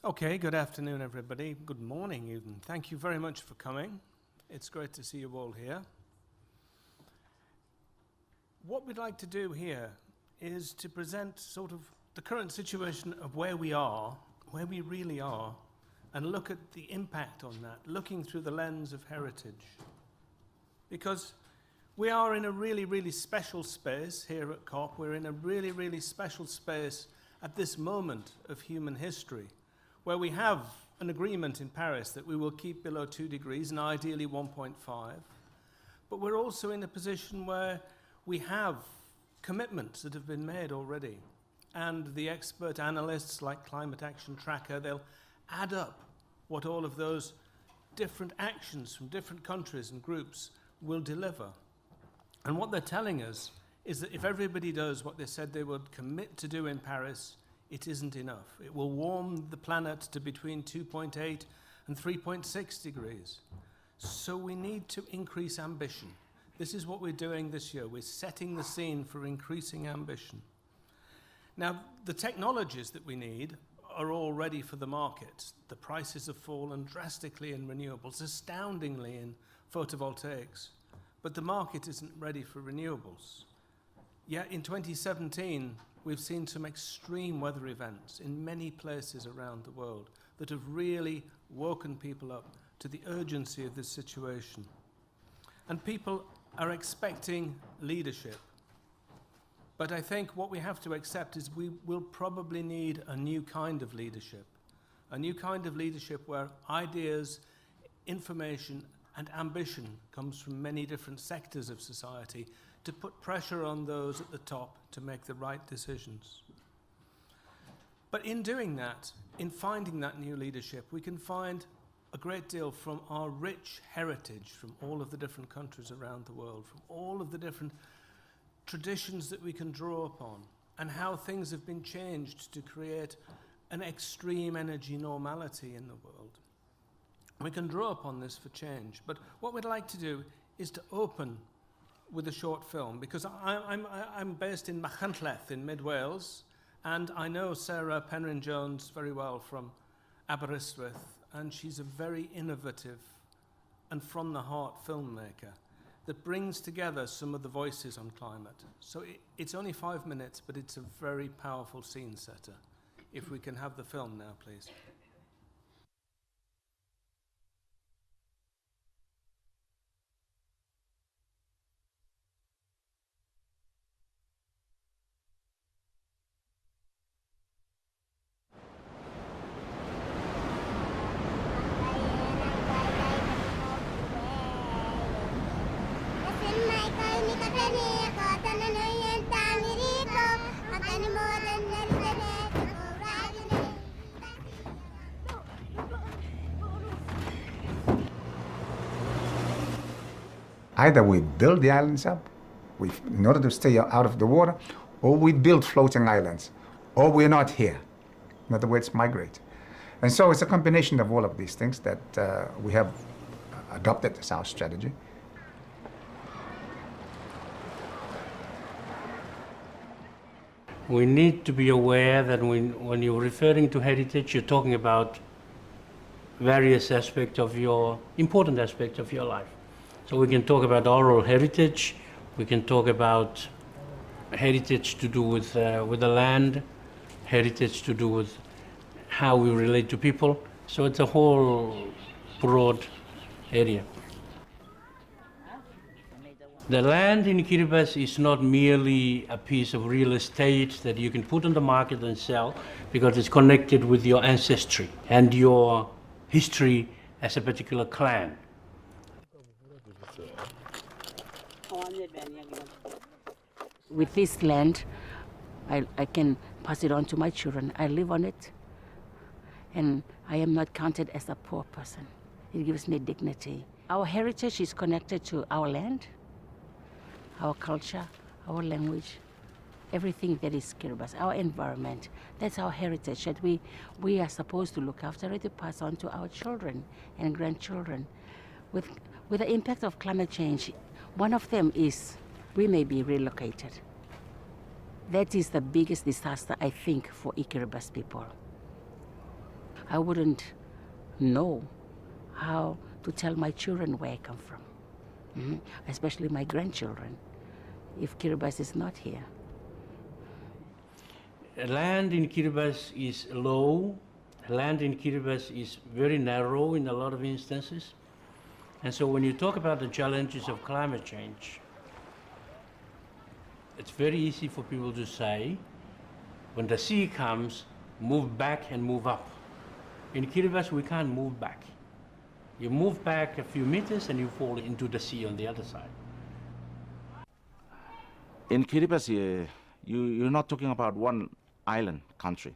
Okay, good afternoon, everybody. Good morning, even. Thank you very much for coming. It's great to see you all here. What we'd like to do here is to present sort of the current situation of where we are, where we really are, and look at the impact on that, looking through the lens of heritage. Because we are in a really, really special space here at COP. We're in a really, really special space at this moment of human history, where we have an agreement in Paris that we will keep below 2 degrees and ideally 1.5. But we're also in a position where we have commitments that have been made already. And the expert analysts like Climate Action Tracker, they'll add up what all of those different actions from different countries and groups will deliver. And what they're telling us is that if everybody does what they said they would commit to do in Paris, it isn't enough. It will warm the planet to between 2.8 and 3.6 degrees. So we need to increase ambition. This is what we're doing this year. We're setting the scene for increasing ambition. Now, the technologies that we need are all ready for the market. The prices have fallen drastically in renewables, astoundingly in photovoltaics. But the market isn't ready for renewables. Yet in 2017, we've seen some extreme weather events in many places around the world that have really woken people up to the urgency of this situation. And people are expecting leadership. But I think what we have to accept is we will probably need a new kind of leadership. A new kind of leadership where ideas, information, and ambition comes from many different sectors of society to put pressure on those at the top to make the right decisions. But in doing that, in finding that new leadership, we can find a great deal from our rich heritage from all of the different countries around the world, from all of the different traditions that we can draw upon, and how things have been changed to create an extreme energy normality in the world. We can draw upon this for change, but what we'd like to do is to open with a short film, because I'm based in Machynlleth in mid-Wales, and I know Sarah Penryn-Jones very well from Aberystwyth, and she's a very innovative and from-the-heart filmmaker that brings together some of the voices on climate. So it's only 5 minutes, but it's a very powerful scene setter. If we can have the film now, please. Either we build the islands up in order to stay out of the water, or we build floating islands, or we're not here. In other words, migrate. And so it's a combination of all of these things that we have adopted as our strategy. We need to be aware that when you're referring to heritage, you're talking about various aspects of important aspects of your life. So we can talk about oral heritage, we can talk about heritage to do with the land, heritage to do with how we relate to people. So it's a whole broad area. The land in Kiribati is not merely a piece of real estate that you can put on the market and sell, because it's connected with your ancestry and your history as a particular clan. With this land, I can pass it on to my children. I live on it, and I am not counted as a poor person. It gives me dignity. Our heritage is connected to our land, our culture, our language, everything that is Kiribati, our environment. That's our heritage that we are supposed to look after it, to pass on to our children and grandchildren. With the impact of climate change, one of them is we may be relocated. That is the biggest disaster, I think, for Kiribati people. I wouldn't know how to tell my children where I come from, especially my grandchildren, if Kiribati is not here. Land in Kiribati is low. Land in Kiribati is very narrow in a lot of instances. And so when you talk about the challenges of climate change, it's very easy for people to say, when the sea comes, move back and move up. In Kiribati, we can't move back. You move back a few meters and you fall into the sea on the other side. In Kiribati, you're not talking about one island country.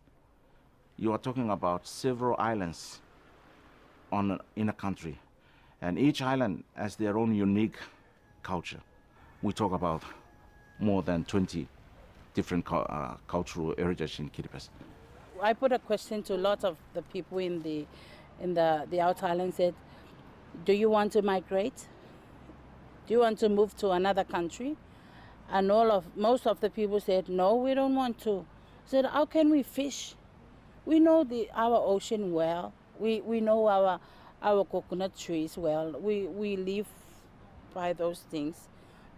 You are talking about several islands in a country. And each island has their own unique culture. We talk about more than 20 different cultural heritage in Kiribati. I put a question to a lot of the people in the outer island, said, do you want to migrate? Do you want to move to another country? And most of the people said, no, we don't want to. I said, how can we fish? We know our ocean well. We know our coconut trees well. We live by those things.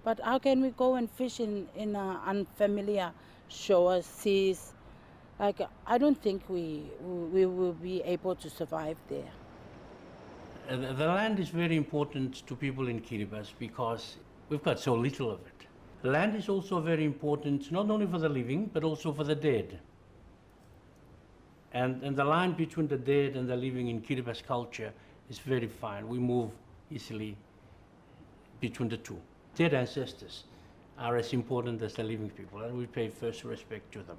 But how can we go and fish in unfamiliar shores, seas? Like, I don't think we will be able to survive there. The land is very important to people in Kiribati because we've got so little of it. Land is also very important not only for the living, but also for the dead. And the line between the dead and the living in Kiribati culture is very fine. We move easily between the two. Dead ancestors are as important as the living people, and we pay first respect to them.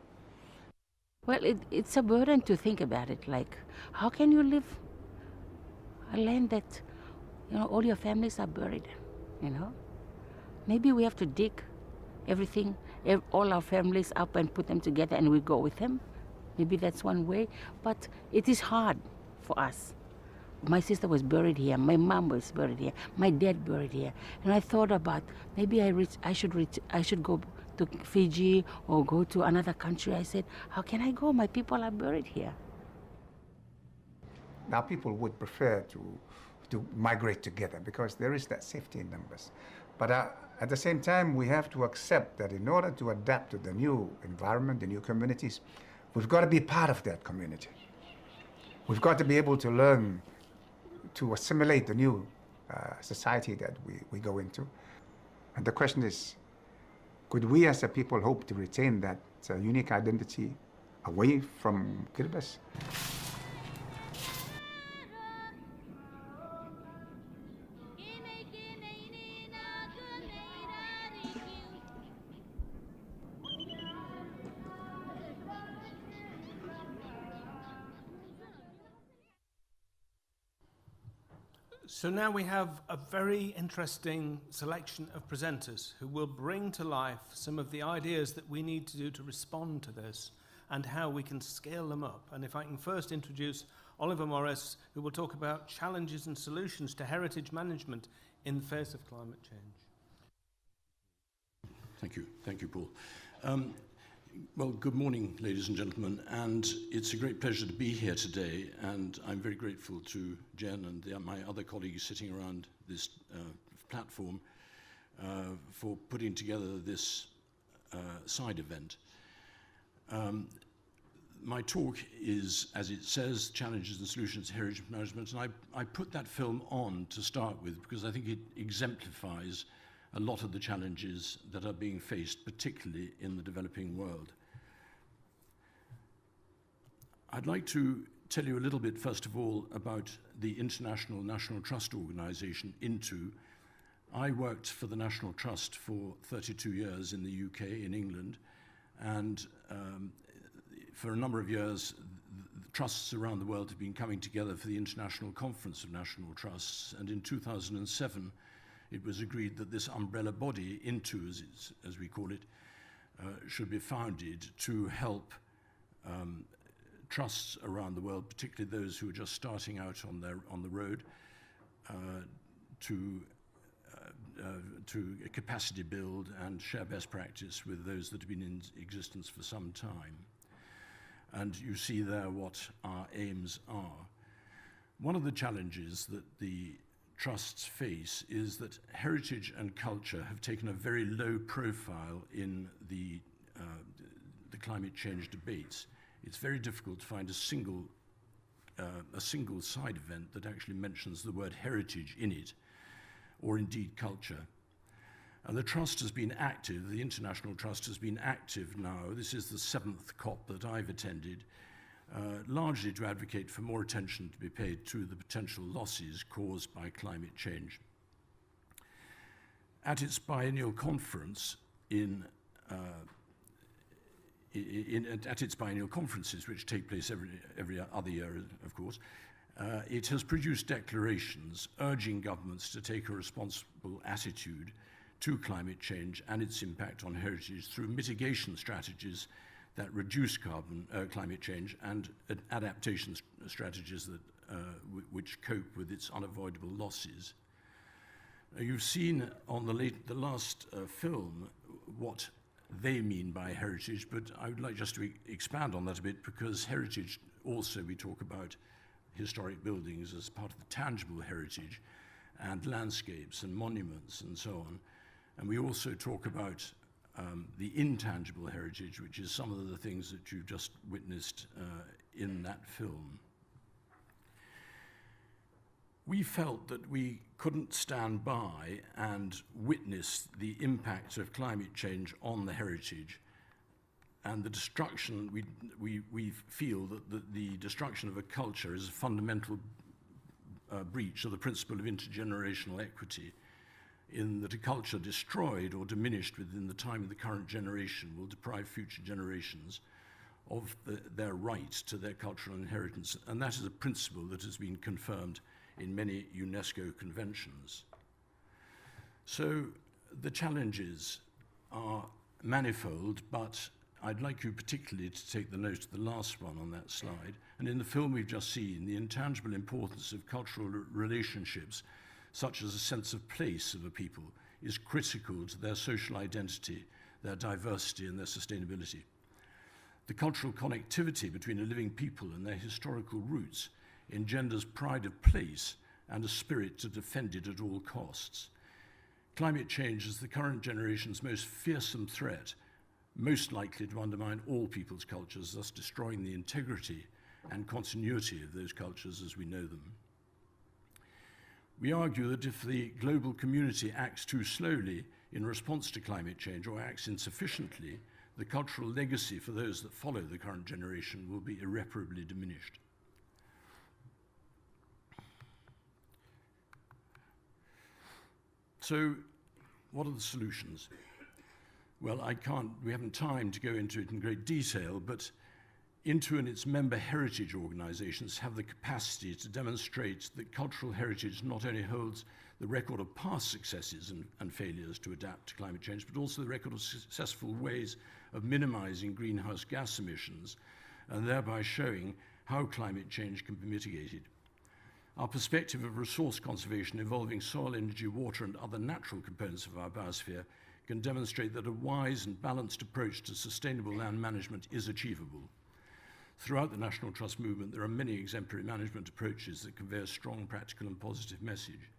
Well, it's a burden to think about it. Like, how can you live a land that, all your families are buried, Maybe we have to dig everything, all our families up and put them together and we go with them. Maybe that's one way, but it is hard for us. My sister was buried here, my mom was buried here, my dad buried here. And I thought about, maybe I should go to Fiji or go to another country. I said, how can I go? My people are buried here. Now people would prefer to migrate together because there is that safety in numbers. But at the same time, we have to accept that in order to adapt to the new environment, the new communities, we've got to be part of that community. We've got to be able to learn to assimilate the new society that we go into. And the question is, could we as a people hope to retain that unique identity away from Kiribati? So now we have a very interesting selection of presenters who will bring to life some of the ideas that we need to do to respond to this and how we can scale them up. And if I can first introduce Oliver Maurice, who will talk about challenges and solutions to heritage management in the face of climate change. Thank you, Paul. Well, good morning, ladies and gentlemen, and it's a great pleasure to be here today, and I'm very grateful to Jen and my other colleagues sitting around this platform for putting together this side event. My talk is, as it says, Challenges and Solutions to Heritage Management, and I put that film on to start with because I think it exemplifies a lot of the challenges that are being faced, particularly in the developing world. I'd like to tell you a little bit, first of all, about the International National Trust Organization, INTO. I worked for the National Trust for 32 years in the UK, in England, and for a number of years, the trusts around the world have been coming together for the International Conference of National Trusts, and in 2007, it was agreed that this umbrella body, INTO as we call it, should be founded to help trusts around the world, particularly those who are just starting out on the road, to capacity build and share best practice with those that have been in existence for some time. and you see there what our aims are. One of the challenges that the trusts face is that heritage and culture have taken a very low profile in the climate change debates. It's very difficult to find a single side event that actually mentions the word heritage in it, or indeed culture. And the Trust has been active, the International Trust has been active now. This is the 7th COP that I've attended, largely to advocate for more attention to be paid to the potential losses caused by climate change. At its biennial conference at its biennial conferences, which take place every other year, of course, it has produced declarations urging governments to take a responsible attitude to climate change and its impact on heritage through mitigation strategies that reduce climate change and adaptation strategies that, which cope with its unavoidable losses. You've seen on the last film what they mean by heritage, but I would like just to expand on that a bit, because heritage also, we talk about historic buildings as part of the tangible heritage, and landscapes and monuments and so on. And we also talk about the intangible heritage, which is some of the things that you've just witnessed in that film. We felt that we couldn't stand by and witness the impact of climate change on the heritage and the destruction. We feel that the destruction of a culture is a fundamental breach of the principle of intergenerational equity, in that a culture destroyed or diminished within the time of the current generation will deprive future generations of their right to their cultural inheritance. And that is a principle that has been confirmed in many UNESCO conventions. So the challenges are manifold, but I'd like you particularly to take the note of the last one on that slide. And in the film we've just seen, the intangible importance of cultural relationships, such as a sense of place of a people, is critical to their social identity, their diversity, and their sustainability. The cultural connectivity between a living people and their historical roots engenders pride of place and a spirit to defend it at all costs. Climate change is the current generation's most fearsome threat, most likely to undermine all people's cultures, thus destroying the integrity and continuity of those cultures as we know them. We argue that if the global community acts too slowly in response to climate change or acts insufficiently, the cultural legacy for those that follow the current generation will be irreparably diminished. So, what are the solutions? Well, we haven't time to go into it in great detail, but INTO and its member heritage organizations have the capacity to demonstrate that cultural heritage not only holds the record of past successes and failures to adapt to climate change, but also the record of successful ways of minimizing greenhouse gas emissions, and thereby showing how climate change can be mitigated. Our perspective of resource conservation involving soil, energy, water, and other natural components of our biosphere can demonstrate that a wise and balanced approach to sustainable land management is achievable. Throughout the National Trust movement, there are many exemplary management approaches that convey a strong, practical, and positive message.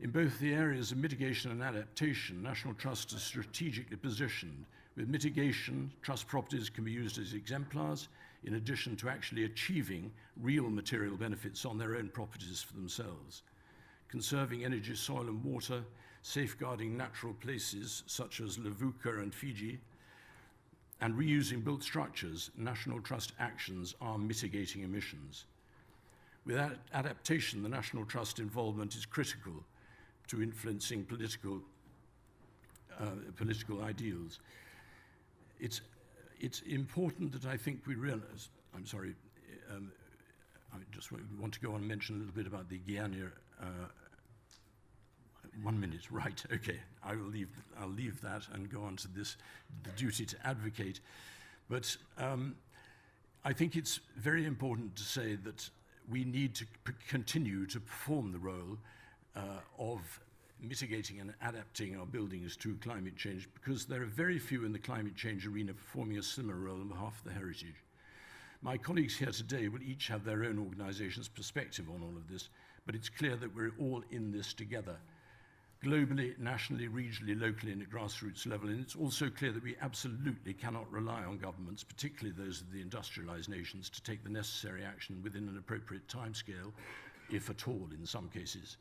In both the areas of mitigation and adaptation, National Trust is strategically positioned. With mitigation, trust properties can be used as exemplars, in addition to actually achieving real material benefits on their own properties for themselves. Conserving energy, soil, and water, safeguarding natural places such as Levuka and Fiji, and reusing built structures, National Trust actions are mitigating emissions. With adaptation, the National Trust involvement is critical to influencing political ideals. It's important that I think we realize, I just want to go on and mention a little bit about the GAIA. 1 minute, right, okay. I'll leave that and go on to this, the duty to advocate. But I think it's very important to say that we need to continue to perform the role of mitigating and adapting our buildings to climate change, because there are very few in the climate change arena performing a similar role on behalf of the heritage. My colleagues here today will each have their own organization's perspective on all of this, but it's clear that we're all in this together, globally, nationally, regionally, locally, and at grassroots level. And it's also clear that we absolutely cannot rely on governments, particularly those of the industrialized nations, to take the necessary action within an appropriate timescale, if at all in some cases,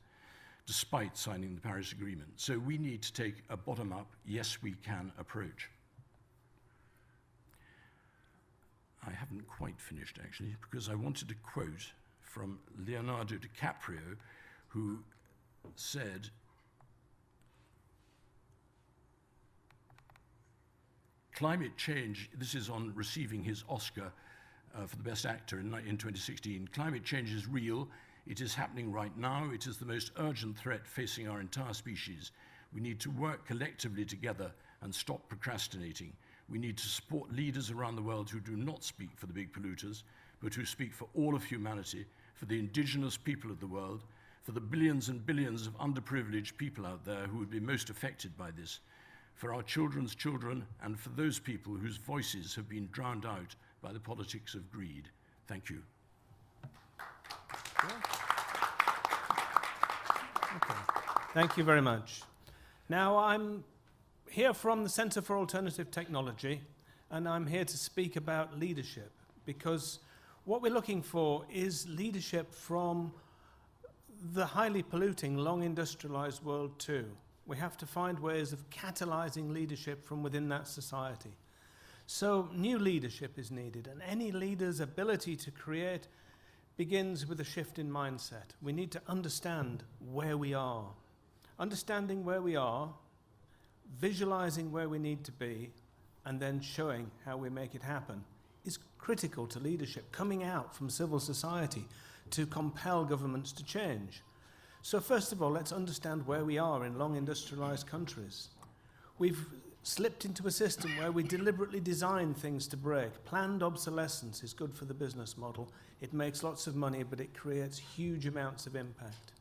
despite signing the Paris Agreement. So we need to take a bottom-up, yes we can approach. I haven't quite finished, actually, because I wanted to quote from Leonardo DiCaprio, who said, climate change, this is on receiving his Oscar for the Best Actor in 2016, climate change is real, it is happening right now, it is the most urgent threat facing our entire species. We need to work collectively together and stop procrastinating. We need to support leaders around the world who do not speak for the big polluters, but who speak for all of humanity, for the indigenous people of the world, for the billions and billions of underprivileged people out there who would be most affected by this, for our children's children, and for those people whose voices have been drowned out by the politics of greed. Thank you. Okay. Thank you very much. Now I'm here from the Centre for Alternative Technology, and I'm here to speak about leadership, because what we're looking for is leadership from the highly polluting, long industrialized world too. We have to find ways of catalyzing leadership from within that society. So new leadership is needed, and any leader's ability to create begins with a shift in mindset. We need to understand where we are. Understanding where we are, visualizing where we need to be, and then showing how we make it happen is critical to leadership, coming out from civil society to compel governments to change. So first of all, let's understand where we are in long industrialized countries. We've slipped into a system where we deliberately design things to break. Planned obsolescence is good for the business model. It makes lots of money, but it creates huge amounts of impact.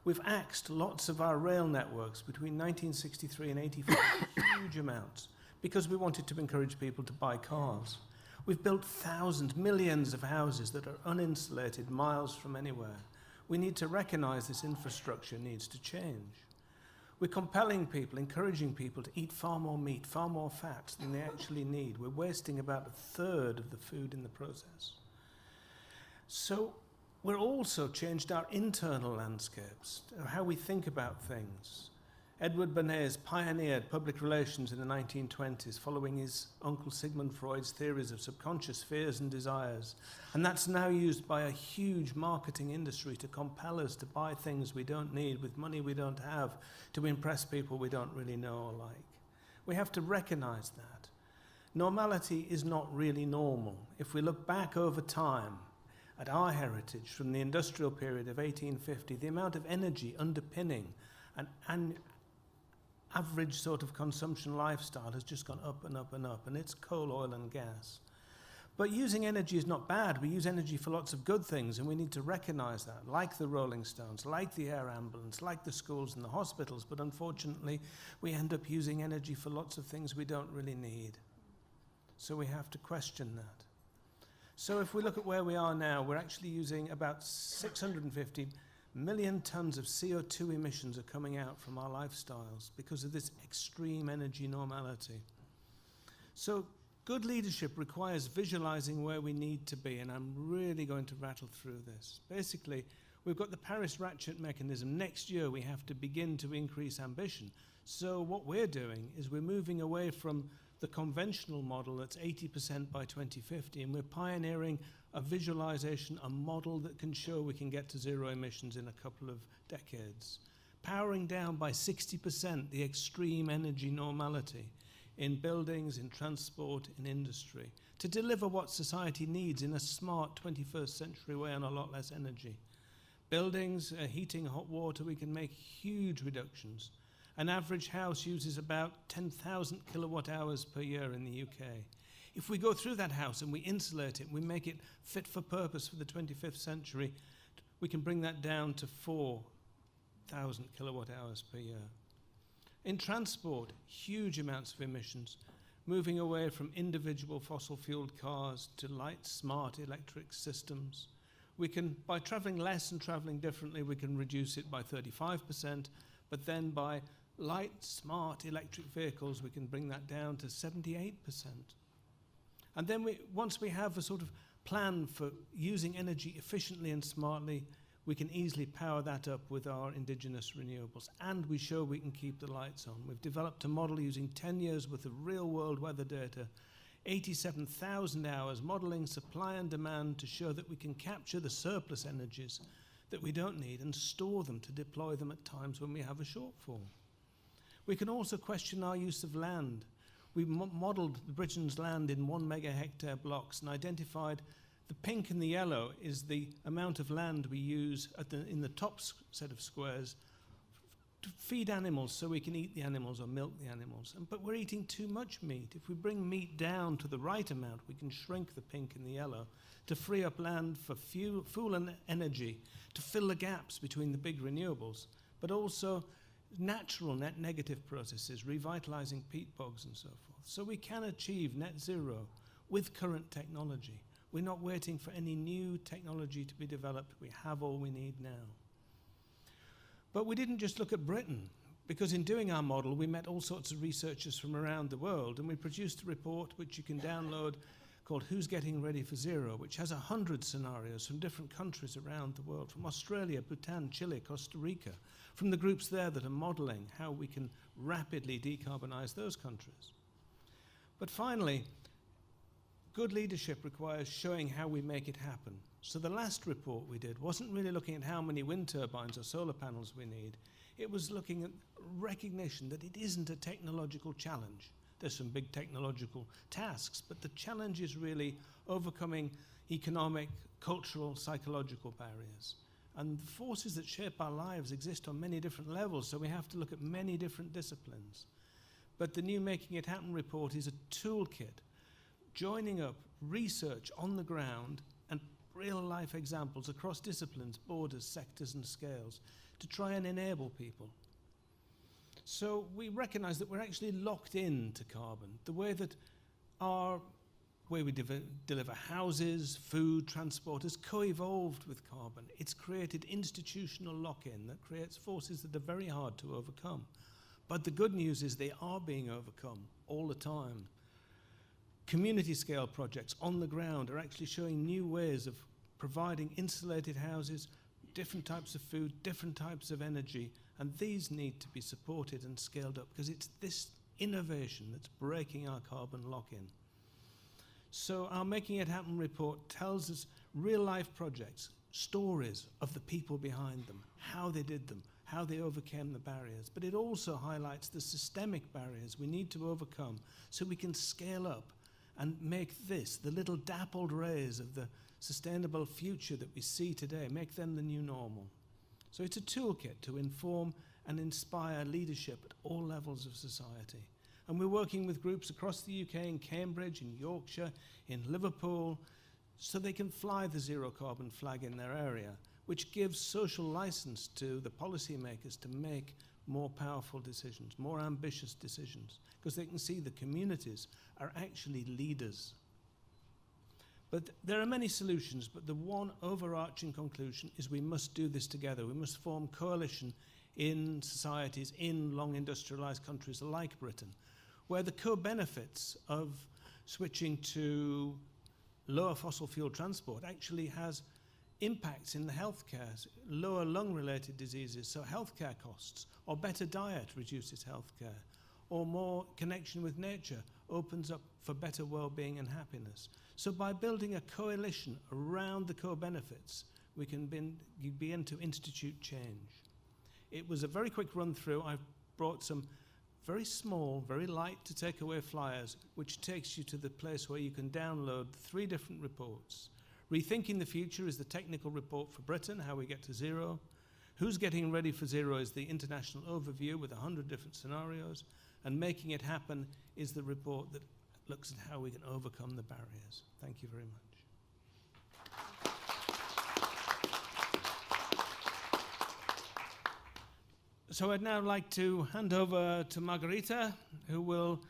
We've axed lots of our rail networks between 1963 and 85, huge amounts, because we wanted to encourage people to buy cars. We've built thousands, millions of houses that are uninsulated miles from anywhere. We need to recognize this infrastructure needs to change. We're compelling people, encouraging people to eat far more meat, far more fat than they actually need. We're wasting about a third of the food in the process. So we're also changed our internal landscapes, how we think about things. Edward Bernays pioneered public relations in the 1920s, following his uncle Sigmund Freud's theories of subconscious fears and desires. And that's now used by a huge marketing industry to compel us to buy things we don't need with money we don't have, to impress people we don't really know or like. We have to recognize that. Normality is not really normal. If we look back over time at our heritage from the industrial period of 1850, the amount of energy underpinning an average sort of consumption lifestyle has just gone up and up and up, and it's coal, oil and gas. But using energy is not bad. We use energy for lots of good things, and we need to recognize that, like the Rolling Stones, like the air ambulance, like the schools and the hospitals. But unfortunately, we end up using energy for lots of things we don't really need. So we have to question that. So if we look at where we are now, we're actually using about 650 million tons of CO2 emissions are coming out from our lifestyles because of this extreme energy normality. So good leadership requires visualizing where we need to be, and I'm really going to rattle through this. Basically, we've got the Paris ratchet mechanism. Next year, we have to begin to increase ambition. So what we're doing is we're moving away from the conventional model that's 80% by 2050, and we're pioneering a visualization, a model that can show we can get to zero emissions in a couple of decades. Powering down by 60% the extreme energy normality in buildings, in transport, in industry, to deliver what society needs in a smart 21st century way on a lot less energy. Buildings, heating, hot water, we can make huge reductions. An average house uses about 10,000 kilowatt hours per year in the UK. If we go through that house and we insulate it, we make it fit for purpose for the 25th century, we can bring that down to 4,000 kilowatt hours per year. In transport, huge amounts of emissions. moving away from individual fossil-fueled cars to light, smart electric systems. We can, by traveling less and traveling differently, we can reduce it by 35%, but then by light, smart electric vehicles, we can bring that down to 78%. And then once we have a sort of plan for using energy efficiently and smartly, we can easily power that up with our indigenous renewables. And we show we can keep the lights on. We've developed a model using 10 years worth of real-world weather data, 87,000 hours modeling supply and demand to show that we can capture the surplus energies that we don't need and store them to deploy them at times when we have a shortfall. We can also question our use of land. We modelled Britain's land in 1 mega-hectare blocks and identified the pink and the yellow is the amount of land we use in the top set of squares to feed animals so we can eat the animals or milk the animals. But we're eating too much meat. If we bring meat down to the right amount, we can shrink the pink and the yellow to free up land for fuel and energy to fill the gaps between the big renewables, but also natural net negative processes, revitalizing peat bogs and so forth. So we can achieve net zero with current technology. We're not waiting for any new technology to be developed. We have all we need now. But we didn't just look at Britain, because in doing our model, we met all sorts of researchers from around the world, and we produced a report which you can download called Who's Getting Ready for Zero, which has 100 scenarios from different countries around the world, from Australia, Bhutan, Chile, Costa Rica, from the groups there that are modeling how we can rapidly decarbonize those countries. But finally, good leadership requires showing how we make it happen. So the last report we did wasn't really looking at how many wind turbines or solar panels we need. It was looking at recognition that it isn't a technological challenge. There's some big technological tasks, but the challenge is really overcoming economic, cultural, psychological barriers. And the forces that shape our lives exist on many different levels, so we have to look at many different disciplines. But the new Making It Happen report is a toolkit, joining up research on the ground and real-life examples across disciplines, borders, sectors, and scales to try and enable people. So we recognize that we're actually locked into carbon. The way that our way we deliver houses, food, transport has co-evolved with carbon. It's created institutional lock-in that creates forces that are very hard to overcome. But the good news is they are being overcome all the time. Community scale projects on the ground are actually showing new ways of providing insulated houses, different types of food, different types of energy, and these need to be supported and scaled up because it's this innovation that's breaking our carbon lock-in. So our Making It Happen report tells us real-life projects, stories of the people behind them, how they did them, how they overcame the barriers, but it also highlights the systemic barriers we need to overcome so we can scale up and make this, the little dappled rays of the sustainable future that we see today, make them the new normal. So it's a toolkit to inform and inspire leadership at all levels of society. And we're working with groups across the UK, in Cambridge, in Yorkshire, in Liverpool, so they can fly the zero carbon flag in their area, which gives social license to the policymakers to make more powerful decisions, more ambitious decisions, because they can see the communities are actually leaders. But there are many solutions, but the one overarching conclusion is we must do this together. We must form coalition in societies, in long industrialized countries like Britain, where the co-benefits of switching to lower fossil fuel transport actually has impacts in the healthcare, lower lung-related diseases, so healthcare costs, or better diet reduces healthcare, or more connection with nature opens up for better well-being and happiness. So by building a coalition around the co-benefits, we can begin to institute change. It was a very quick run-through. I've brought some very small, very light to take away flyers, which takes you to the place where you can download 3 different reports. Rethinking the Future is the technical report for Britain, how we get to zero. Who's Getting Ready for Zero is the international overview with 100 different scenarios. And Making It Happen is the report that looks at how we can overcome the barriers. Thank you very much. So I'd now like to hand over to Margarita, who will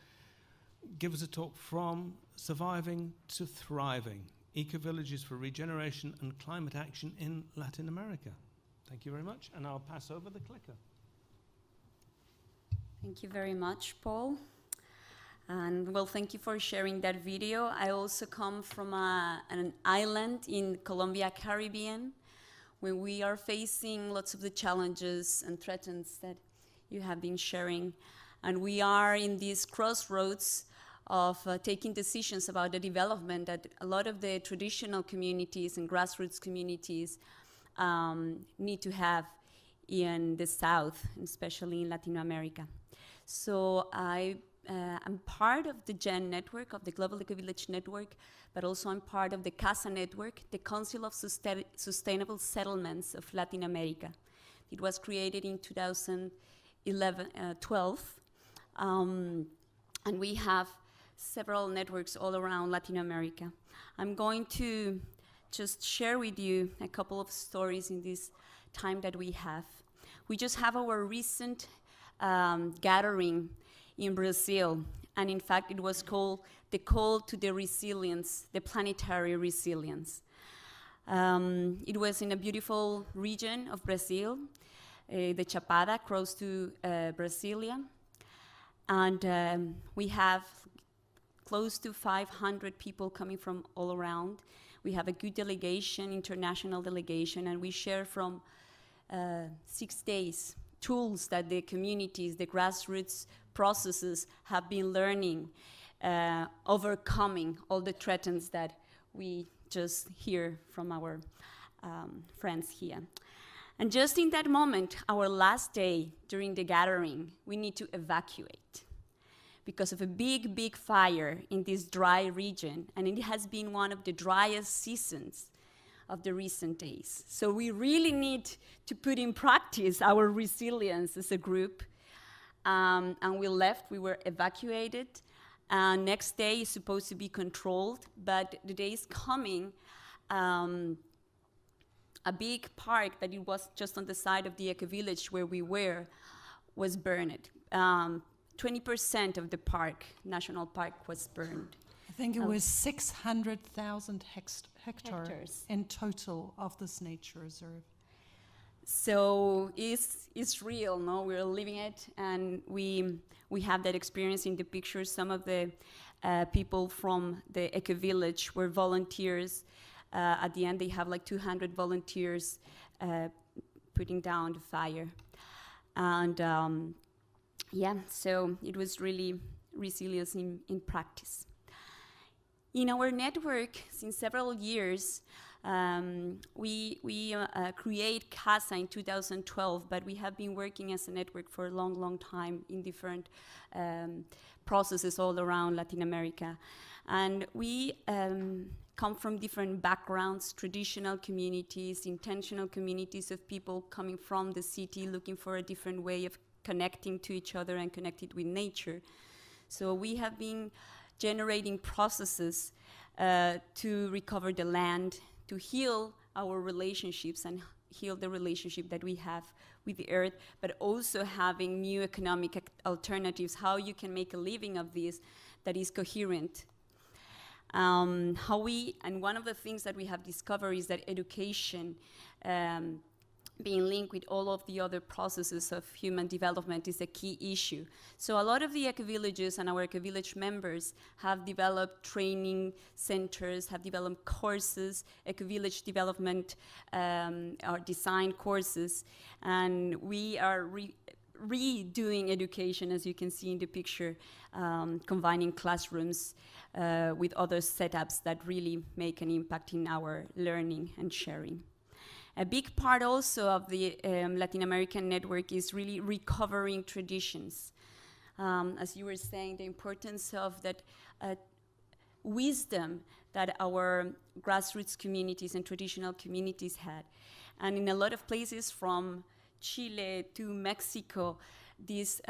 give us a talk from surviving to thriving, eco-villages for regeneration and climate action in Latin America. Thank you very much, and I'll pass over the clicker. Thank you very much, Paul. And well, thank you for sharing that video. I also come from an island in Colombia, Caribbean, where we are facing lots of the challenges and threats that you have been sharing. And we are in these crossroads of taking decisions about the development that a lot of the traditional communities and grassroots communities need to have in the South, especially in Latin America. So I'm part of the GEN network, of the Global Ecovillage Network, but also I'm part of the CASA network, the Council of Sustainable Settlements of Latin America. It was created in 2012, and we have several networks all around Latin America. I'm going to just share with you a couple of stories in this time that we have. We just have our recent gathering in Brazil, and in fact it was called the Call to the Resilience, the Planetary Resilience. It was in a beautiful region of Brazil, the Chapada, close to Brasilia, and we have close to 500 people coming from all around. We have a good delegation, international delegation, and we share from 6 days tools that the communities, the grassroots processes have been learning, overcoming all the threats that we just hear from our friends here. And just in that moment, our last day during the gathering, we need to evacuate because of a big, big fire in this dry region, and it has been one of the driest seasons of the recent days. So we really need to put in practice our resilience as a group. And we left, we were evacuated. Next day is supposed to be controlled, but the day is coming, a big park that it was just on the side of the eco-village where we were was burned. 20% of the park, national park, was burned. I think it was 600,000 hectares in total of this nature reserve. So it's real, no? We're living it, and we have that experience in the pictures. Some of the people from the Ecovillage were volunteers. At the end, they have like 200 volunteers putting down the fire. And yeah, so it was really resilience in practice. In our network, since several years, we create CASA in 2012, but we have been working as a network for a long, long time in different processes all around Latin America. And we come from different backgrounds, traditional communities, intentional communities of people coming from the city, looking for a different way of connecting to each other and connected with nature. So we have been generating processes to recover the land, to heal our relationships and heal the relationship that we have with the earth, but also having new economic alternatives, how you can make a living of this that is coherent. And one of the things that we have discovered is that education, being linked with all of the other processes of human development, is a key issue. So a lot of the eco-villages and our eco-village members have developed training centers, have developed courses, eco-village development or design courses, and we are redoing education, as you can see in the picture, combining classrooms with other setups that really make an impact in our learning and sharing. A big part also of the Latin American network is really recovering traditions. As you were saying, the importance of that wisdom that our grassroots communities and traditional communities had. And in a lot of places from Chile to Mexico, this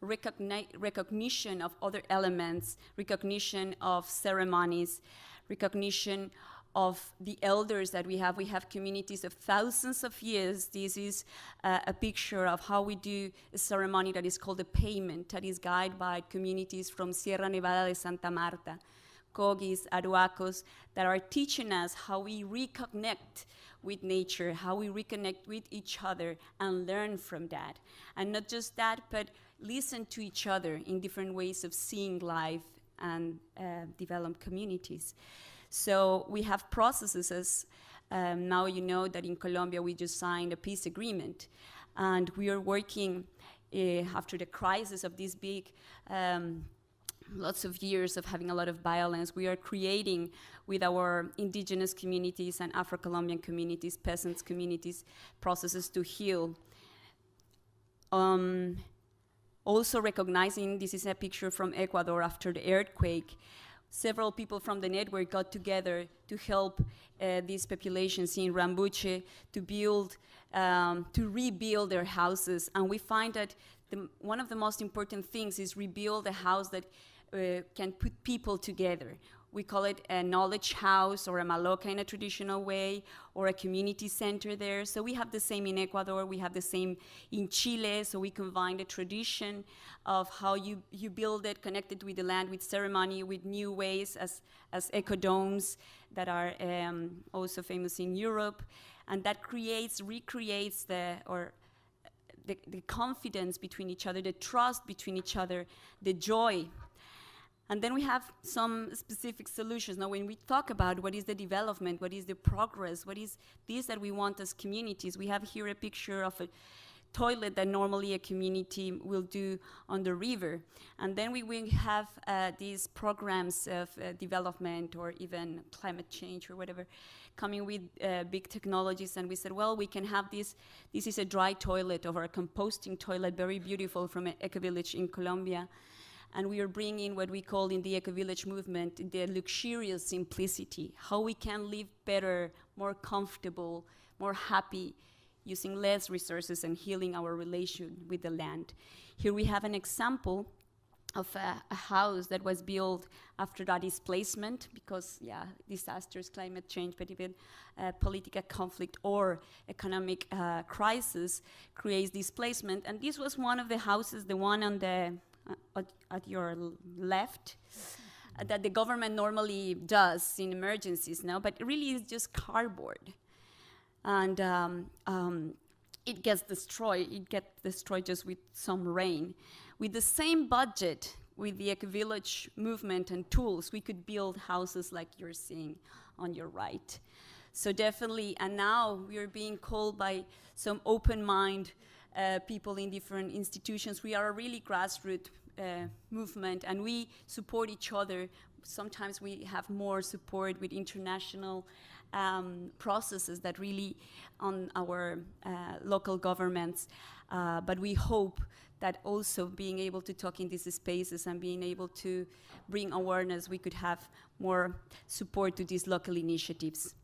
recognition of other elements, recognition of ceremonies, recognition of the elders that we have. We have communities of thousands of years. This is a picture of how we do a ceremony that is called a payment, that is guided by communities from Sierra Nevada de Santa Marta, Cogis, Aruacos, that are teaching us how we reconnect with nature, how we reconnect with each other and learn from that. And not just that, but listen to each other in different ways of seeing life and develop communities. So we have processes as now you know that in Colombia we just signed a peace agreement, and we are working after the crisis of this big lots of years of having a lot of violence. We are creating with our indigenous communities and Afro-Colombian communities, peasants communities, processes to heal. Also recognizing, this is a picture from Ecuador after the earthquake, several people from the network got together to help these populations in Rambuche to build, to rebuild their houses. And we find that one of the most important things is rebuild a house that can put people together. We call it a knowledge house or a maloca in a traditional way, or a community center there. So we have the same in Ecuador, we have the same in Chile, so we combine the tradition of how you build it, connected with the land, with ceremony, with new ways as ecodomes that are also famous in Europe. And that recreates the confidence between each other, the trust between each other, the joy. And then we have some specific solutions. Now, when we talk about what is the development, what is the progress, what is this that we want as communities, we have here a picture of a toilet that normally a community will do on the river. And then we will have these programs of development or even climate change or whatever, coming with big technologies. And we said, well, we can have this. This is a dry toilet or a composting toilet, very beautiful, from an Ecovillage in Colombia. And we are bringing what we call in the Ecovillage movement the luxurious simplicity, how we can live better, more comfortable, more happy, using less resources and healing our relation with the land. Here we have an example of a house that was built after that displacement, because disasters, climate change, but even political conflict or economic crisis creates displacement. And this was one of the houses, the one on the at your left, that the government normally does in emergencies now, but it really is just cardboard. And it gets destroyed. It gets destroyed just with some rain. With the same budget, with the Ecovillage movement and tools, we could build houses like you're seeing on your right. So definitely, and now we are being called by some open mind people in different institutions. We are a really grassroots movement, and we support each other. Sometimes we have more support with international processes that really on our local governments, but we hope that also being able to talk in these spaces and being able to bring awareness, we could have more support to these local initiatives.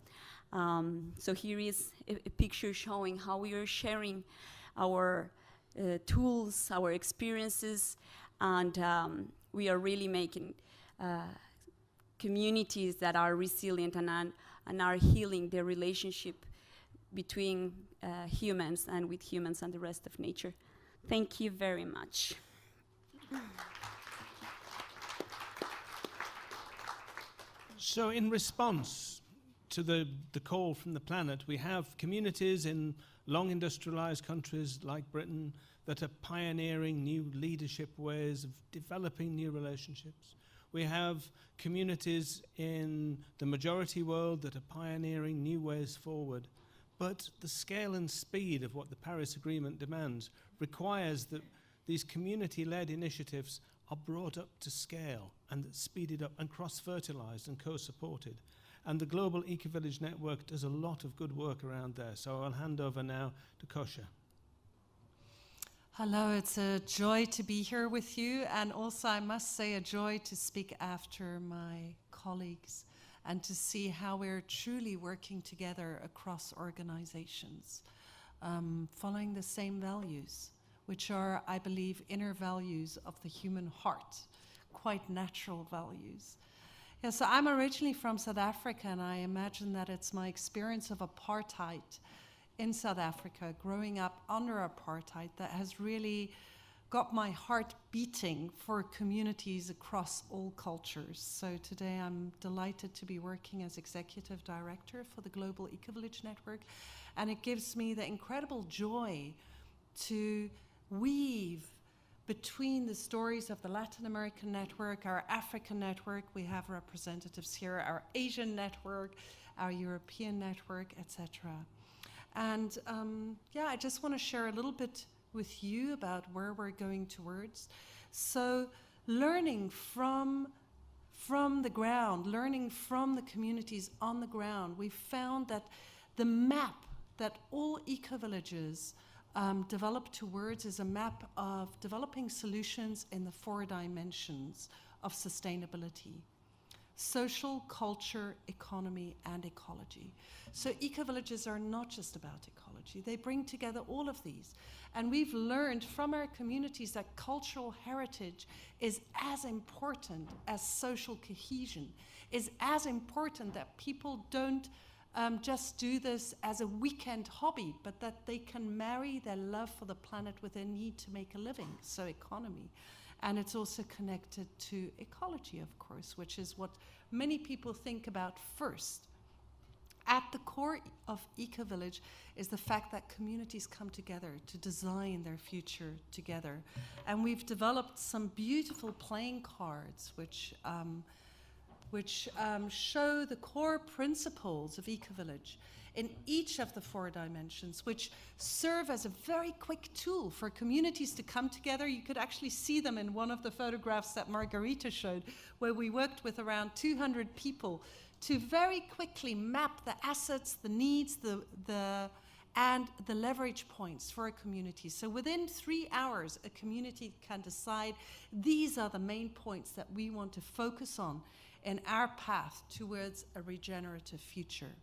So here is a picture showing how we are sharing our tools, our experiences, and we are really making communities that are resilient and are healing their relationship between humans and with humans and the rest of nature. Thank you very much. So in response to the call from the planet, we have communities in long industrialized countries like Britain that are pioneering new leadership ways of developing new relationships. We have communities in the majority world that are pioneering new ways forward. But the scale and speed of what the Paris Agreement demands requires that these community-led initiatives are brought up to scale and speeded up and cross-fertilized and co-supported. And the Global Ecovillage Network does a lot of good work around there. So I'll hand over now to Kosha. Hello, it's a joy to be here with you, and also I must say a joy to speak after my colleagues and to see how we're truly working together across organizations, following the same values, which are, I believe, inner values of the human heart, quite natural values. Yeah, so I'm originally from South Africa, and I imagine that it's my experience of apartheid in South Africa, growing up under apartheid, that has really got my heart beating for communities across all cultures. So today I'm delighted to be working as Executive Director for the Global Ecovillage Network, and it gives me the incredible joy to weave between the stories of the Latin American network, our African network, we have representatives here, our Asian network, our European network, etc. And yeah, I just want to share a little bit with you about where we're going towards. So learning from the ground, learning from the communities on the ground, we found that the map that all ecovillages developed towards is a map of developing solutions in the 4 dimensions of sustainability: social, culture, economy, and ecology. So ecovillages are not just about ecology, they bring together all of these. And we've learned from our communities that cultural heritage is as important as social cohesion, is as important that people don't just do this as a weekend hobby, but that they can marry their love for the planet with their need to make a living, so economy. And it's also connected to ecology, of course, which is what many people think about first. At the core of Ecovillage is the fact that communities come together to design their future together. And we've developed some beautiful playing cards which show the core principles of Ecovillage in each of the 4 dimensions, which serve as a very quick tool for communities to come together. You could actually see them in one of the photographs that Margarita showed, where we worked with around 200 people to very quickly map the assets, the needs, and the leverage points for a community. So within 3 hours, a community can decide these are the main points that we want to focus on in our path towards a regenerative future.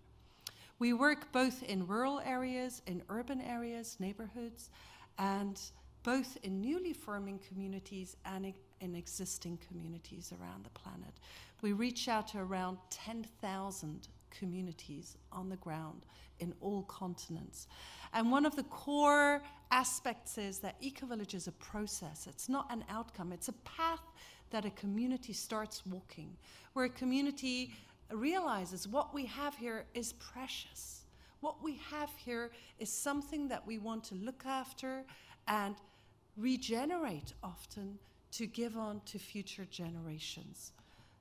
We work both in rural areas, in urban areas, neighborhoods, and both in newly forming communities and in existing communities around the planet. We reach out to around 10,000 communities on the ground in all continents. And one of the core aspects is that Ecovillage is a process. It's not an outcome. It's a path that a community starts walking, where a community realizes what we have here is precious. What we have here is something that we want to look after and regenerate often to give on to future generations.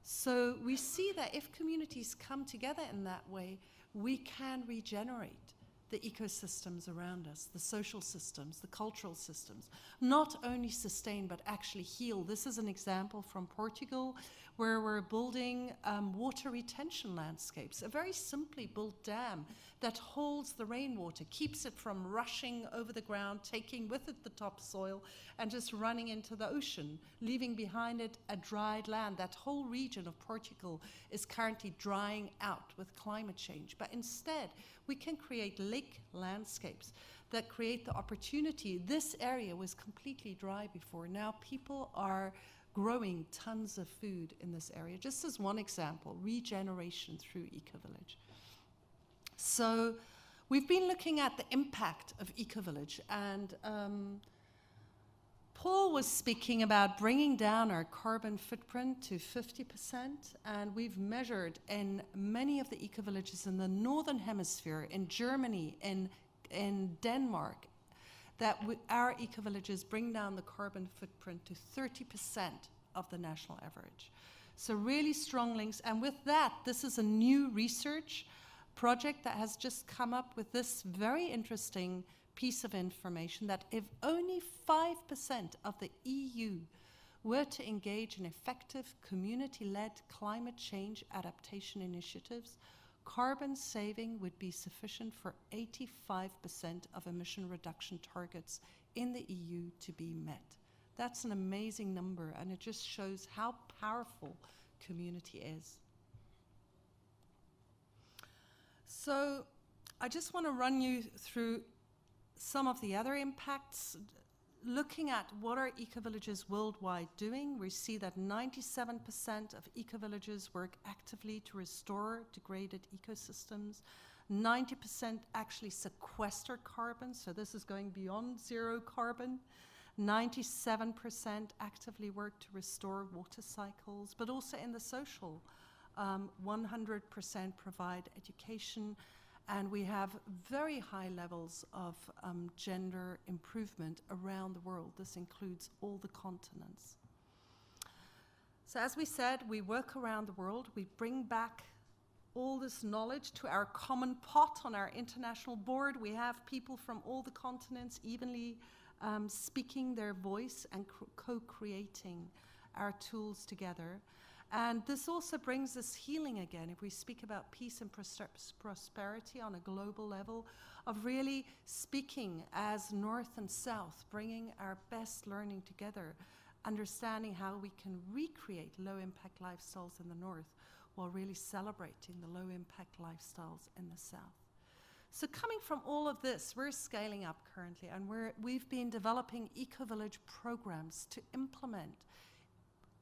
So we see that if communities come together in that way, we can regenerate the ecosystems around us, the social systems, the cultural systems, not only sustain but actually heal. This is an example from Portugal, where we're building water retention landscapes, a very simply built dam that holds the rainwater, keeps it from rushing over the ground, taking with it the topsoil and just running into the ocean, leaving behind it a dried land. That whole region of Portugal is currently drying out with climate change. But instead, we can create lake landscapes that create the opportunity. This area was completely dry before. Now people are growing tons of food in this area. Just as one example, regeneration through Ecovillage. So we've been looking at the impact of Ecovillage, and Paul was speaking about bringing down our carbon footprint to 50%, and we've measured in many of the ecovillages in the Northern Hemisphere, in Germany, in Denmark, that our ecovillages bring down the carbon footprint to 30% of the national average. So really strong links, and with that, this is a new research project that has just come up with this very interesting piece of information, that if only 5% of the EU were to engage in effective community-led climate change adaptation initiatives, carbon saving would be sufficient for 85% of emission reduction targets in the EU to be met. That's an amazing number, and it just shows how powerful community is. So I just want to run you through some of the other impacts looking at what are ecovillages worldwide doing, we see that 97% of ecovillages work actively to restore degraded ecosystems. 90% actually sequester carbon, so this is going beyond zero carbon. 97% actively work to restore water cycles, but also in the social. 100% provide education, and we have very high levels of gender improvement around the world. This includes all the continents. So as we said, we work around the world. We bring back all this knowledge to our common pot on our international board. We have people from all the continents evenly speaking their voice and co-creating our tools together. And this also brings us healing again. If we speak about peace and prosperity on a global level, of really speaking as North and South, bringing our best learning together, understanding how we can recreate low-impact lifestyles in the North while really celebrating the low-impact lifestyles in the South. So coming from all of this, we're scaling up currently, and we've been developing Ecovillage programs to implement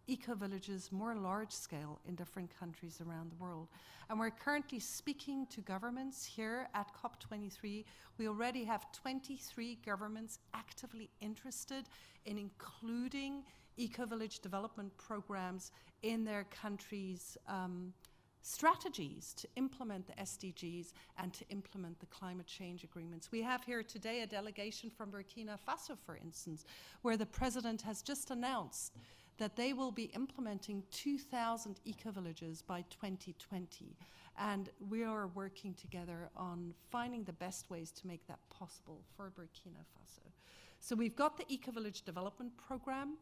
ecovillages more large scale in different countries around the world. And we're currently speaking to governments here at COP23. We already have 23 governments actively interested in including ecovillage development programs in their countries' strategies to implement the SDGs and to implement the climate change agreements. We have here today a delegation from Burkina Faso, for instance, where the president has just announced that they will be implementing 2,000 ecovillages by 2020. And we are working together on finding the best ways to make that possible for Burkina Faso. So we've got the Ecovillage Development Program,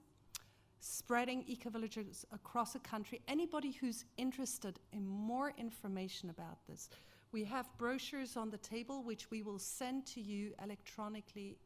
spreading ecovillages across a country. Anybody who's interested in more information about this, we have brochures on the table which we will send to you electronically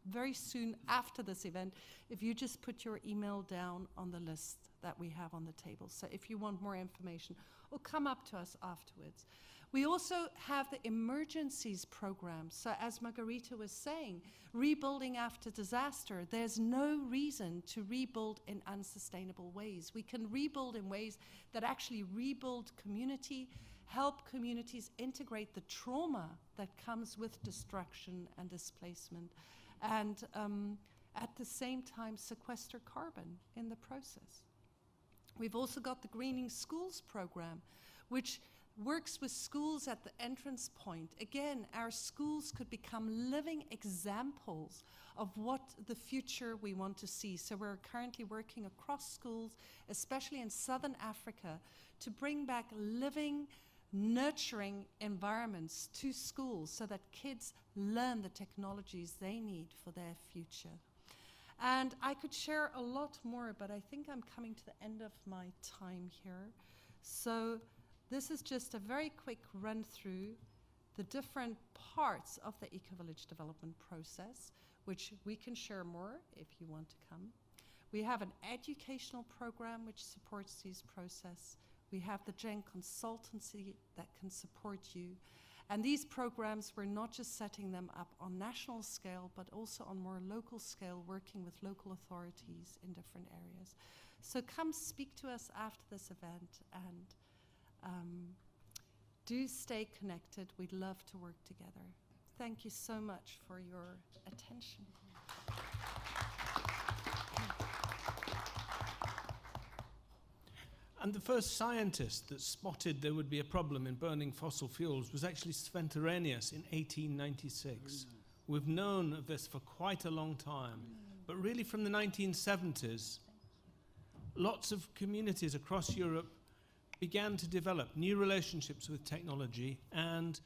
very soon after this event, if you just put your email down on the list that we have on the table. So if you want more information, or come up to us afterwards. We also have the Emergencies Program. So as Margarita was saying, rebuilding after disaster, there's no reason to rebuild in unsustainable ways. We can rebuild in ways that actually rebuild community, help communities integrate the trauma that comes with destruction and displacement, and at the same time sequester carbon in the process. We've also got the Greening Schools program, which works with schools at the entrance point. Again, our schools could become living examples of what the future we want to see. So we're currently working across schools, especially in Southern Africa, to bring back living, nurturing environments to schools so that kids learn the technologies they need for their future. And I could share a lot more, but I think I'm coming to the end of my time here. So this is just a very quick run through the different parts of the Ecovillage development process, which we can share more if you want to come. We have an educational program which supports these processes. We have the Gen consultancy that can support you. And these programs, we're not just setting them up on national scale, but also on more local scale, working with local authorities in different areas. So come speak to us after this event, and do stay connected. We'd love to work together. Thank you so much for your attention. And the first scientist that spotted there would be a problem in burning fossil fuels was actually Zethelius in 1896. We've known of this for quite a long time, but really from the 1970s, lots of communities across Europe began to develop new relationships with technology and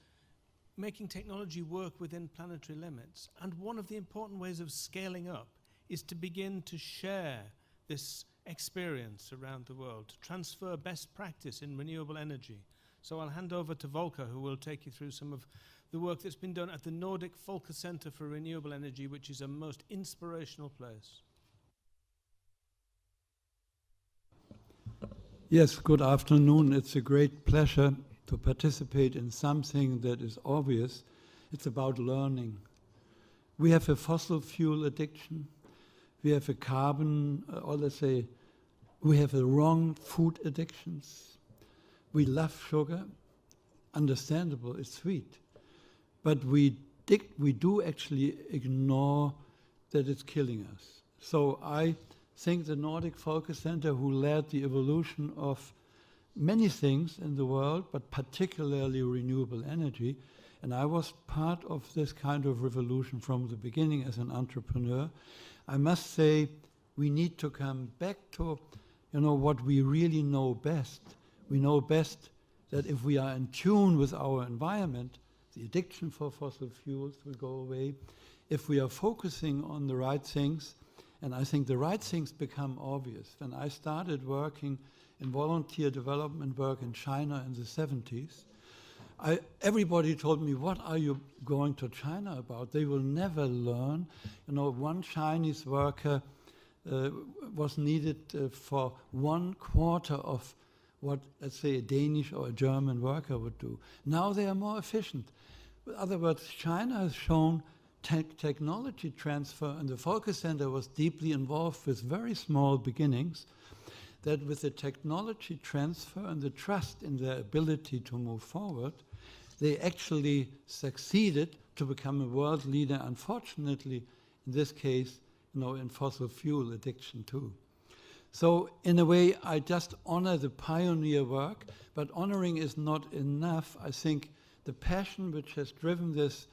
making technology work within planetary limits. And one of the important ways of scaling up is to begin to share this experience around the world, to transfer best practice in renewable energy. So I'll hand over to Volker, who will take you through some of the work that's been done at the Nordic Folkecenter for renewable energy, which is a most inspirational place. Yes, good afternoon. It's a great pleasure to participate in something that is obvious. It's about learning. We have a fossil fuel addiction. we have a carbon, or let's say, we have the wrong food addictions. We love sugar, understandable, it's sweet. But we do actually ignore that it's killing us. So I think the Nordic Folkecenter, who led the evolution of many things in the world, but particularly renewable energy, and I was part of this kind of revolution from the beginning as an entrepreneur, I must say we need to come back to what we really know best. We know best that if we are in tune with our environment, the addiction for fossil fuels will go away. If we are focusing on the right things, and I think the right things become obvious. When I started working in volunteer development work in China in the 70s, everybody told me, what are you going to China about? They will never learn. One Chinese worker was needed for 1/4 of what, let's say, a Danish or a German worker would do. Now they are more efficient. In other words, China has shown technology transfer, and the Folkecenter was deeply involved with very small beginnings, that with the technology transfer and the trust in their ability to move forward, they actually succeeded to become a world leader, unfortunately, in this case, in fossil fuel addiction too. So in a way, I just honor the pioneer work, but honoring is not enough. I think the passion which has driven this,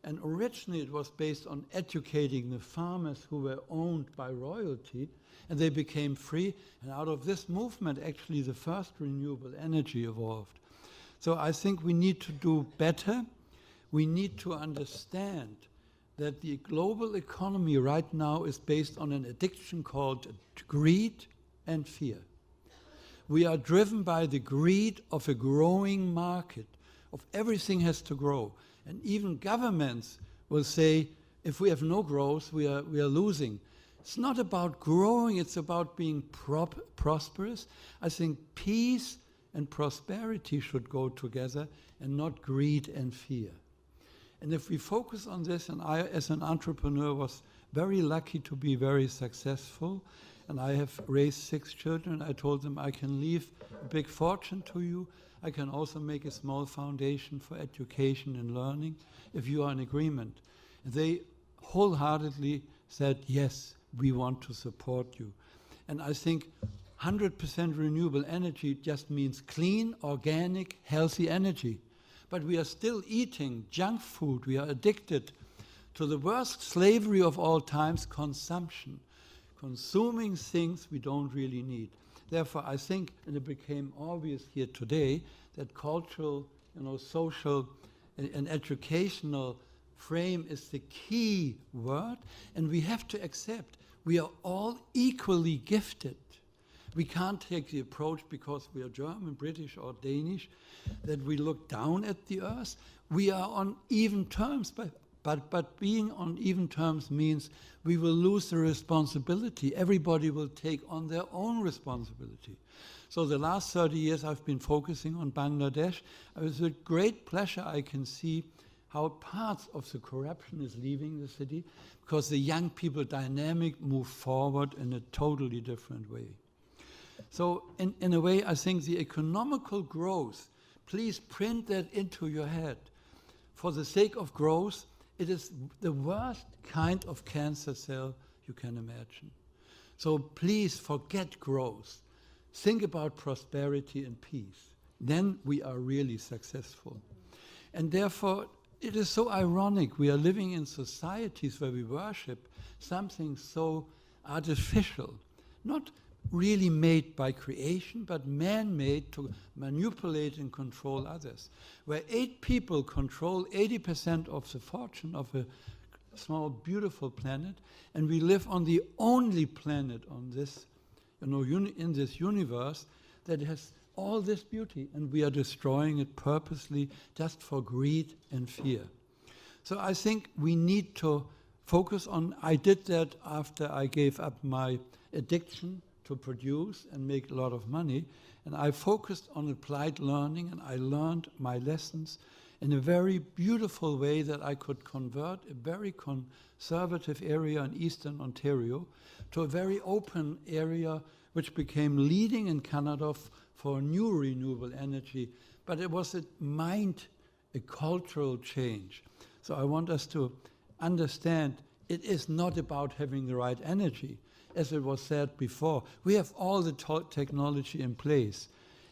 and originally it was based on educating the farmers who were owned by royalty, and they became free, and out of this movement, actually the first renewable energy evolved. So I think we need to do better. We need to understand that the global economy right now is based on an addiction called greed and fear. We are driven by the greed of a growing market, of everything has to grow. And even governments will say, if we have no growth, we are losing. It's not about growing, it's about being prosperous. I think peace and prosperity should go together and not greed and fear. And if we focus on this, and I, as an entrepreneur, was very lucky to be very successful, and I have raised 6 children. I told them I can leave a big fortune to you. I can also make a small foundation for education and learning if you are in agreement. And they wholeheartedly said, yes, we want to support you. And I think 100% renewable energy just means clean, organic, healthy energy. But we are still eating junk food. We are addicted to the worst slavery of all times, consumption. Consuming things we don't really need. Therefore, I think, and it became obvious here today, that cultural, social, and educational frame is the key word, and we have to accept we are all equally gifted. We can't take the approach because we are German, British, or Danish that we look down at the earth. We are on even terms, but being on even terms means we will lose the responsibility. Everybody will take on their own responsibility. So the last 30 years I've been focusing on Bangladesh. It was with great pleasure I can see how parts of the corruption is leaving the city because the young people dynamic move forward in a totally different way. So in a way, I think the economical growth, please print that into your head. For the sake of growth, it is the worst kind of cancer cell you can imagine. So please forget growth. Think about prosperity and peace. Then we are really successful. And therefore, it is so ironic. We are living in societies where we worship something so artificial, not really made by creation, but man-made to manipulate and control others. Where 8 people control 80% of the fortune of a small, beautiful planet, and we live on the only planet on this, in this universe that has all this beauty, and we are destroying it purposely just for greed and fear. So I think we need to focus on, I did that after I gave up my addiction to produce and make a lot of money, and I focused on applied learning, and I learned my lessons, in a very beautiful way that I could convert a very conservative area in Eastern Ontario to a very open area which became leading in Canada for new renewable energy. But it was a cultural change. So I want us to understand it is not about having the right energy. As it was said before, we have all the technology in place.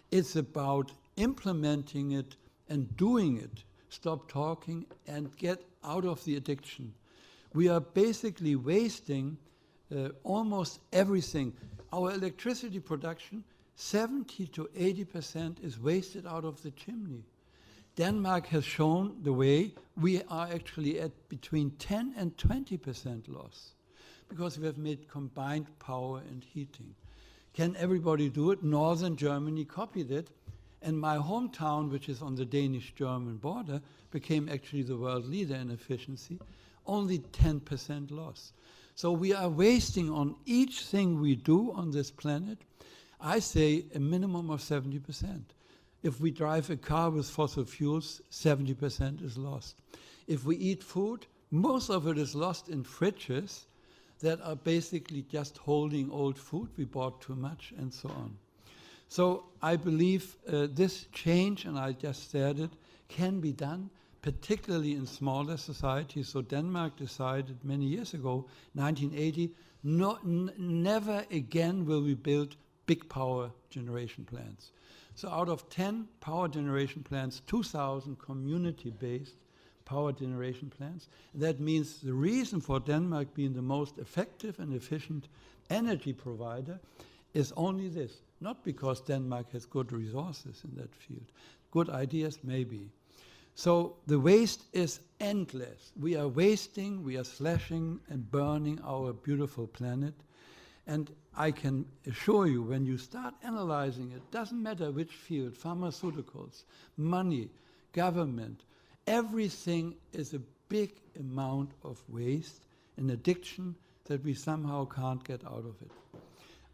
It's about implementing it and doing it. Stop talking and get out of the addiction. We are basically wasting almost everything. Our electricity production, 70 to 80% is wasted out of the chimney. Denmark has shown the way. We are actually at between 10 and 20% loss because we have made combined power and heating. Can everybody do it? Northern Germany copied it. And my hometown, which is on the Danish-German border, became actually the world leader in efficiency, only 10% loss. So we are wasting on each thing we do on this planet, I say a minimum of 70%. If we drive a car with fossil fuels, 70% is lost. If we eat food, most of it is lost in fridges that are basically just holding old food. We bought too much and so on. So I believe this change, and I just said it, can be done, particularly in smaller societies. So Denmark decided many years ago, 1980, never again will we build big power generation plants. So out of 10 power generation plants, 2,000 community-based power generation plants. That means the reason for Denmark being the most effective and efficient energy provider is only this. Not because Denmark has good resources in that field. Good ideas, maybe. So the waste is endless. We are wasting, we are slashing and burning our beautiful planet. And I can assure you, when you start analyzing it, doesn't matter which field, pharmaceuticals, money, government, everything is a big amount of waste, an addiction that we somehow can't get out of it.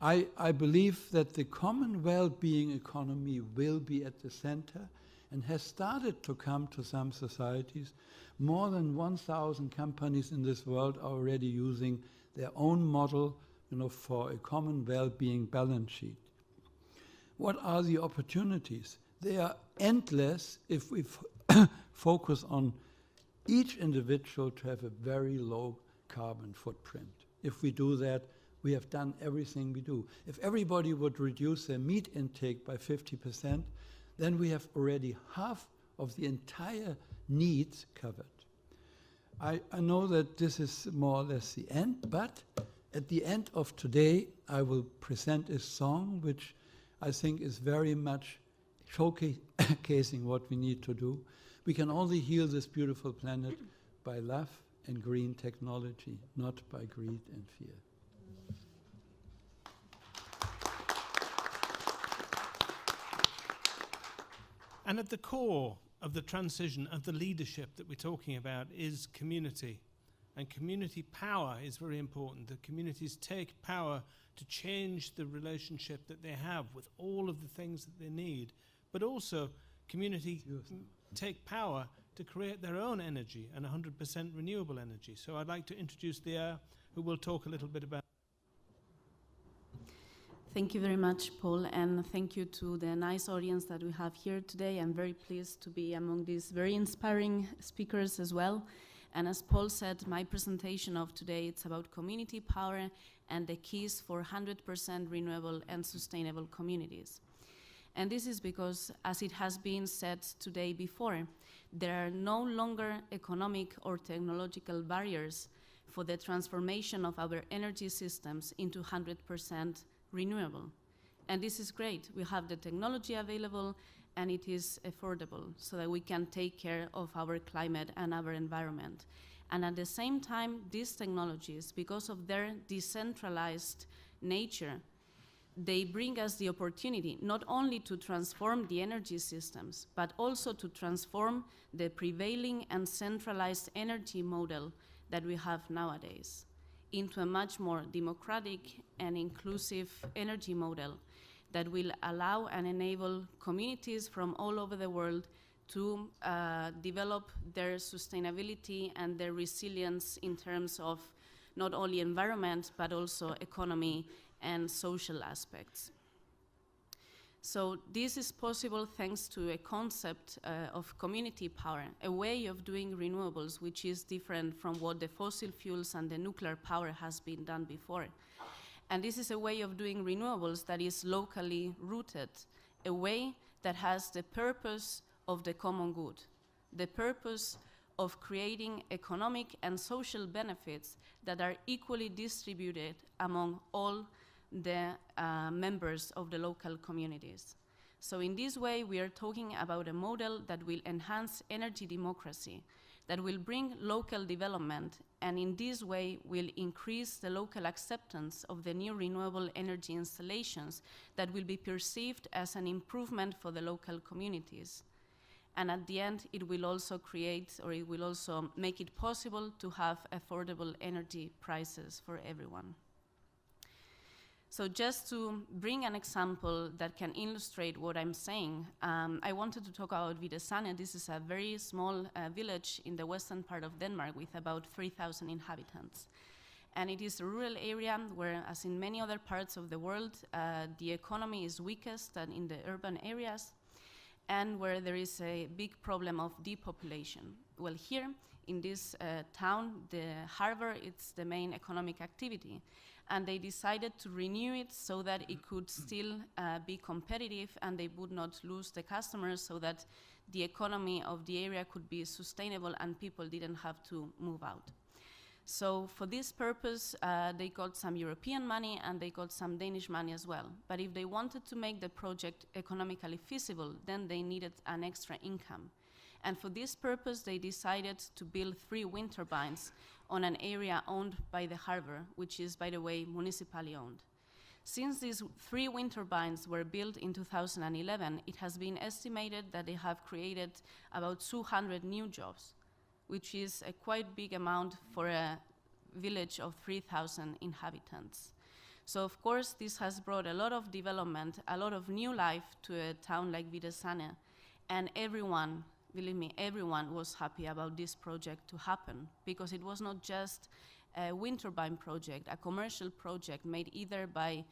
I believe that the common well-being economy will be at the center and has started to come to some societies. More than 1,000 companies in this world are already using their own model, for a common well-being balance sheet. What are the opportunities? They are endless if we focus on each individual to have a very low carbon footprint. If we do that, we have done everything we do. If everybody would reduce their meat intake by 50%, then we have already half of the entire needs covered. I know that this is more or less the end, but at the end of today, I will present a song which I think is very much showcasing what we need to do. We can only heal this beautiful planet by love and green technology, not by greed and fear. And at the core of the transition, of the leadership that we're talking about, is community. And community power is very important. The communities take power to change the relationship that they have with all of the things that they need. But also, community take power to create their own energy and 100% renewable energy. So I'd like to introduce Leire, who will talk a little bit about. Thank you very much, Paul, and thank you to the nice audience that we have here today. I'm very pleased to be among these very inspiring speakers as well. And as Paul said, my presentation of today, it's about community power and the keys for 100% renewable and sustainable communities. And this is because, as it has been said today before, there are no longer economic or technological barriers for the transformation of our energy systems into 100% renewable. And this is great. We have the technology available and it is affordable so that we can take care of our climate and our environment. And at the same time, these technologies, because of their decentralized nature, they bring us the opportunity not only to transform the energy systems, but also to transform the prevailing and centralized energy model that we have nowadays into a much more democratic and inclusive energy model that will allow and enable communities from all over the world to develop their sustainability and their resilience in terms of not only environment, but also economy and social aspects. So this is possible thanks to a concept of community power, a way of doing renewables which is different from what the fossil fuels and the nuclear power has been done before. And this is a way of doing renewables that is locally rooted, a way that has the purpose of the common good, the purpose of creating economic and social benefits that are equally distributed among all the members of the local communities. So in this way, we are talking about a model that will enhance energy democracy, that will bring local development, and in this way will increase the local acceptance of the new renewable energy installations that will be perceived as an improvement for the local communities. And at the end, it will also create, or it will also make it possible to have affordable energy prices for everyone. So just to bring an example that can illustrate what I'm saying, I wanted to talk about Videsane. This is a very small village in the western part of Denmark with about 3,000 inhabitants. And it is a rural area where, as in many other parts of the world, the economy is weakest than in the urban areas, and where there is a big problem of depopulation. Well, here in this town, the harbor is the main economic activity. And they decided to renew it so that it could still be competitive and they would not lose the customers, so that the economy of the area could be sustainable and people didn't have to move out. So for this purpose, they got some European money and they got some Danish money as well. But if they wanted to make the project economically feasible, then they needed an extra income. And for this purpose, they decided to build 3 wind turbines on an area owned by the harbor, which is, by the way, municipally owned. Since these 3 wind turbines were built in 2011, it has been estimated that they have created about 200 new jobs, which is a quite big amount for a village of 3,000 inhabitants. So of course, this has brought a lot of development, a lot of new life to a town like Videsane, and everyone, believe me, everyone was happy about this project to happen, because it was not just a wind turbine project, a commercial project made either by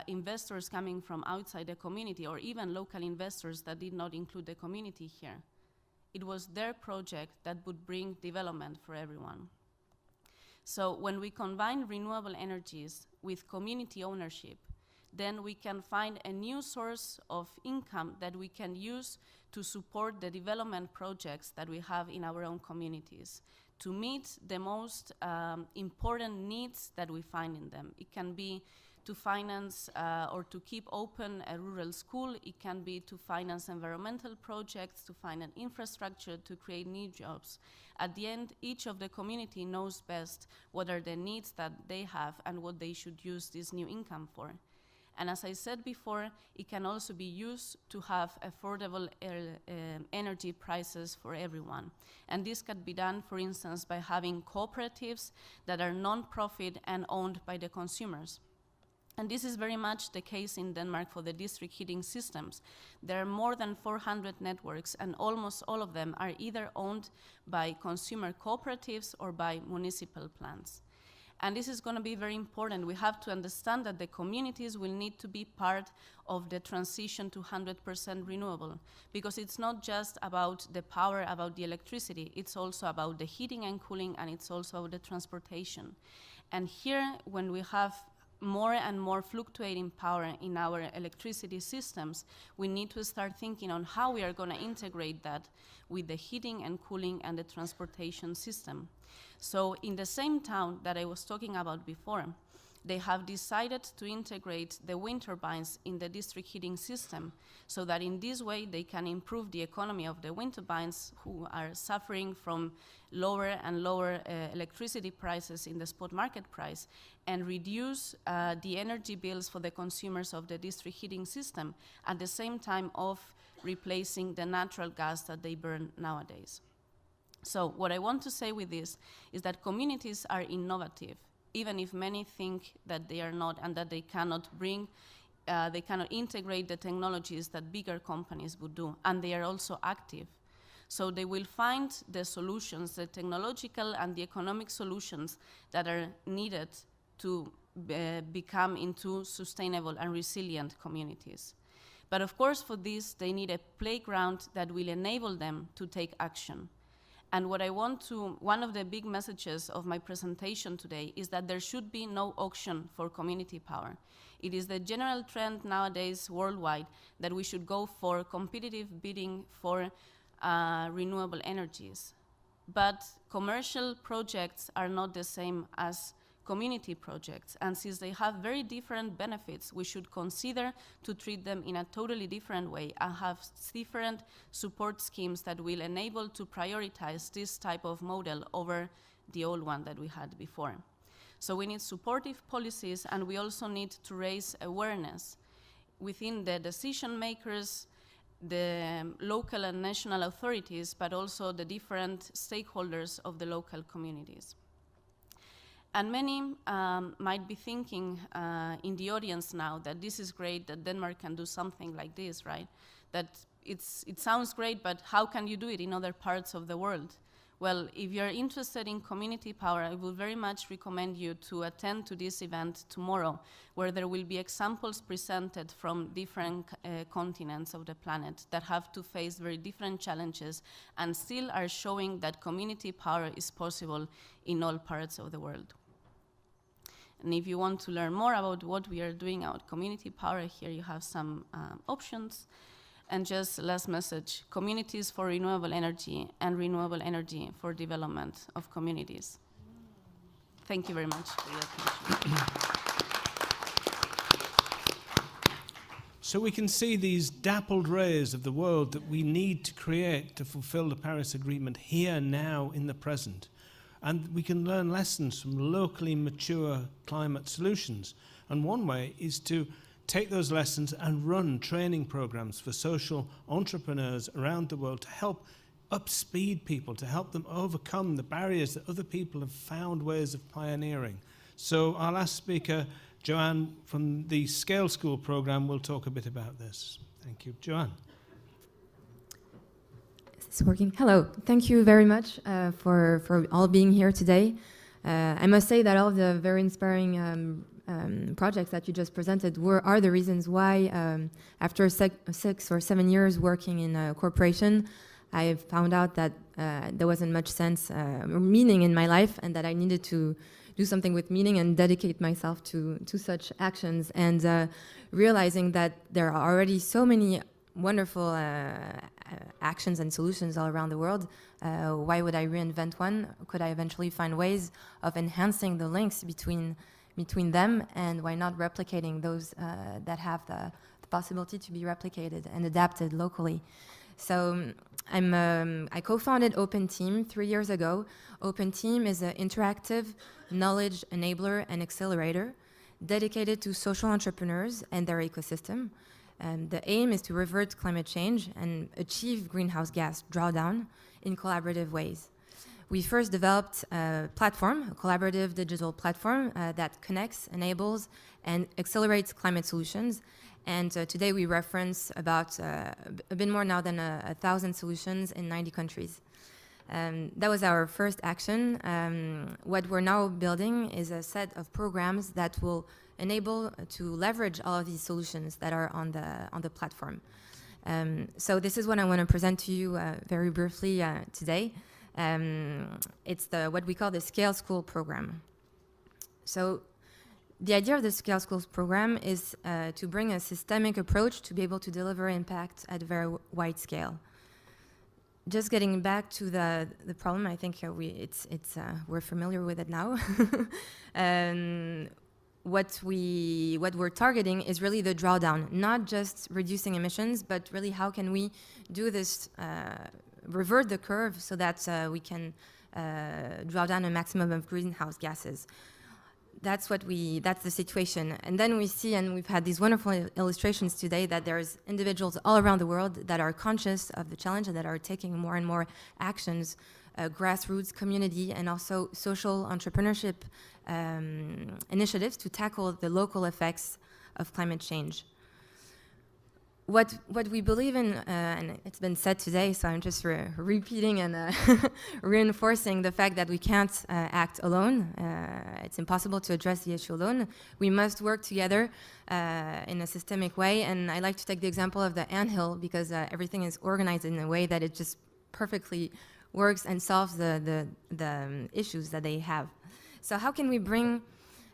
investors coming from outside the community or even local investors that did not include the community here. It was their project that would bring development for everyone. So when we combine renewable energies with community ownership, then we can find a new source of income that we can use to support the development projects that we have in our own communities, to meet the most important needs that we find in them. It can be to finance or to keep open a rural school. It can be to finance environmental projects, to finance infrastructure, to create new jobs. At the end, each of the community knows best what are the needs that they have and what they should use this new income for. And as I said before, it can also be used to have affordable energy prices for everyone. And this can be done, for instance, by having cooperatives that are non-profit and owned by the consumers. And this is very much the case in Denmark for the district heating systems. There are more than 400 networks, and almost all of them are either owned by consumer cooperatives or by municipal plants. And this is going to be very important. We have to understand that the communities will need to be part of the transition to 100% renewable, because it's not just about the power, about the electricity, it's also about the heating and cooling, and it's also about the transportation. And here, when we have more and more fluctuating power in our electricity systems, we need to start thinking on how we are going to integrate that with the heating and cooling and the transportation system. So in the same town that I was talking about before, they have decided to integrate the wind turbines in the district heating system, so that in this way they can improve the economy of the wind turbines, who are suffering from lower and lower electricity prices in the spot market price, and reduce the energy bills for the consumers of the district heating system, at the same time of replacing the natural gas that they burn nowadays. So what I want to say with this is that communities are innovative, even if many think that they are not and that they cannot bring they cannot integrate the technologies that bigger companies would do, and they are also active. So they will find the solutions, the technological and the economic solutions that are needed to become into sustainable and resilient communities. But of course, for this, they need a playground that will enable them to take action. And what I want to, one of the big messages of my presentation today is that there should be no auction for community power. It is the general trend nowadays worldwide that we should go for competitive bidding for renewable energies. But commercial projects are not the same as community projects, and since they have very different benefits, we should consider to treat them in a totally different way and have different support schemes that will enable to prioritize this type of model over the old one that we had before. So we need supportive policies, and we also need to raise awareness within the decision makers, the local and national authorities, but also the different stakeholders of the local communities. And many might be thinking in the audience now that this is great, that Denmark can do something like this, right? That it sounds great, but how can you do it in other parts of the world? Well, if you're interested in community power, I would very much recommend you to attend to this event tomorrow, where there will be examples presented from different continents of the planet that have to face very different challenges and still are showing that community power is possible in all parts of the world. And if you want to learn more about what we are doing about community power, here you have some options. And just last message, communities for renewable energy and renewable energy for development of communities. Thank you very much for your attention. So we can see these dappled rays of the world that we need to create to fulfill the Paris Agreement here, now, in the present. And we can learn lessons from locally mature climate solutions. And one way is to take those lessons and run training programs for social entrepreneurs around the world to help upspeed people, to help them overcome the barriers that other people have found ways of pioneering. So our last speaker, Joanne from the Scale School program, will talk a bit about this. Thank you. Joanne. Is this working? Hello. Thank you very much for all being here today. I must say that all the very inspiring projects that you just presented are the reasons why, after 6 or 7 years working in a corporation, I found out that there wasn't much sense or meaning in my life, and that I needed to do something with meaning and dedicate myself to such actions. And realizing that there are already so many wonderful actions and solutions all around the world, why would I reinvent one? Could I eventually find ways of enhancing the links between them, and why not replicating those that have the possibility to be replicated and adapted locally? So I co-founded OpenTeam 3 years ago. OpenTeam is an interactive knowledge enabler and accelerator dedicated to social entrepreneurs and their ecosystem. The aim is to revert climate change and achieve greenhouse gas drawdown in collaborative ways. We first developed a platform, a collaborative digital platform that connects, enables, and accelerates climate solutions. And today we reference about a bit more now than 1,000 solutions in 90 countries. That was our first action. What we're now building is a set of programs that will enable to leverage all of these solutions that are on the platform. So this is what I want to present to you very briefly today. It's what we call the Scale School program. So the idea of the Scale Schools program is to bring a systemic approach to be able to deliver impact at a very wide scale. Just getting back to the problem, I think we're familiar with it now. What we're targeting is really the drawdown, not just reducing emissions, but really how can we do this, revert the curve so that we can draw down a maximum of greenhouse gases. That's the situation. And then we see, and we've had these wonderful illustrations today, that there's individuals all around the world that are conscious of the challenge and that are taking more and more actions, grassroots, community, and also social entrepreneurship initiatives to tackle the local effects of climate change. what we believe in, and it's been said today, so I'm just repeating and reinforcing the fact that we can't act alone. It's impossible to address the issue alone. We must work together in a systemic way, and I like to take the example of the anthill because everything is organized in a way that it just perfectly works and solves the issues that they have. So how can we bring,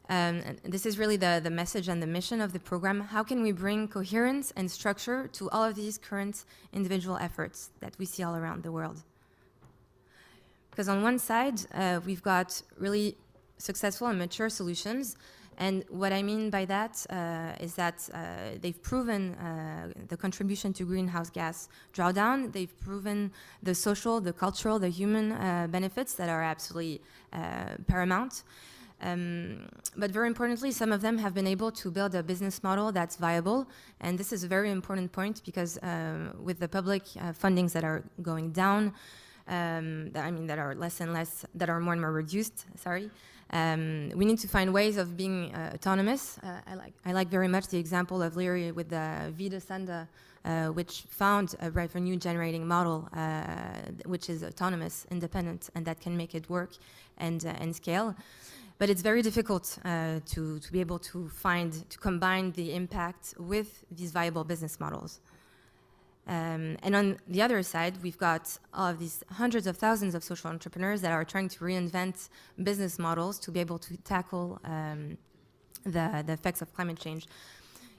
and this is really the message and the mission of the program, how can we bring coherence and structure to all of these current individual efforts that we see all around the world? Because on one side, we've got really successful and mature solutions, and what I mean by that is that they've proven the contribution to greenhouse gas drawdown, they've proven the social, the cultural, the human benefits that are absolutely paramount. But very importantly, some of them have been able to build a business model that's viable, and this is a very important point because with the public fundings that are going down, that are less and less, that are more and more reduced, we need to find ways of being autonomous. I like very much the example of Leire with the Vida Sanda, which found a revenue generating model which is autonomous, independent, and that can make it work and scale. But it's very difficult to be able to combine the impact with these viable business models. And on the other side, we've got all of these hundreds of thousands of social entrepreneurs that are trying to reinvent business models to be able to tackle the effects of climate change.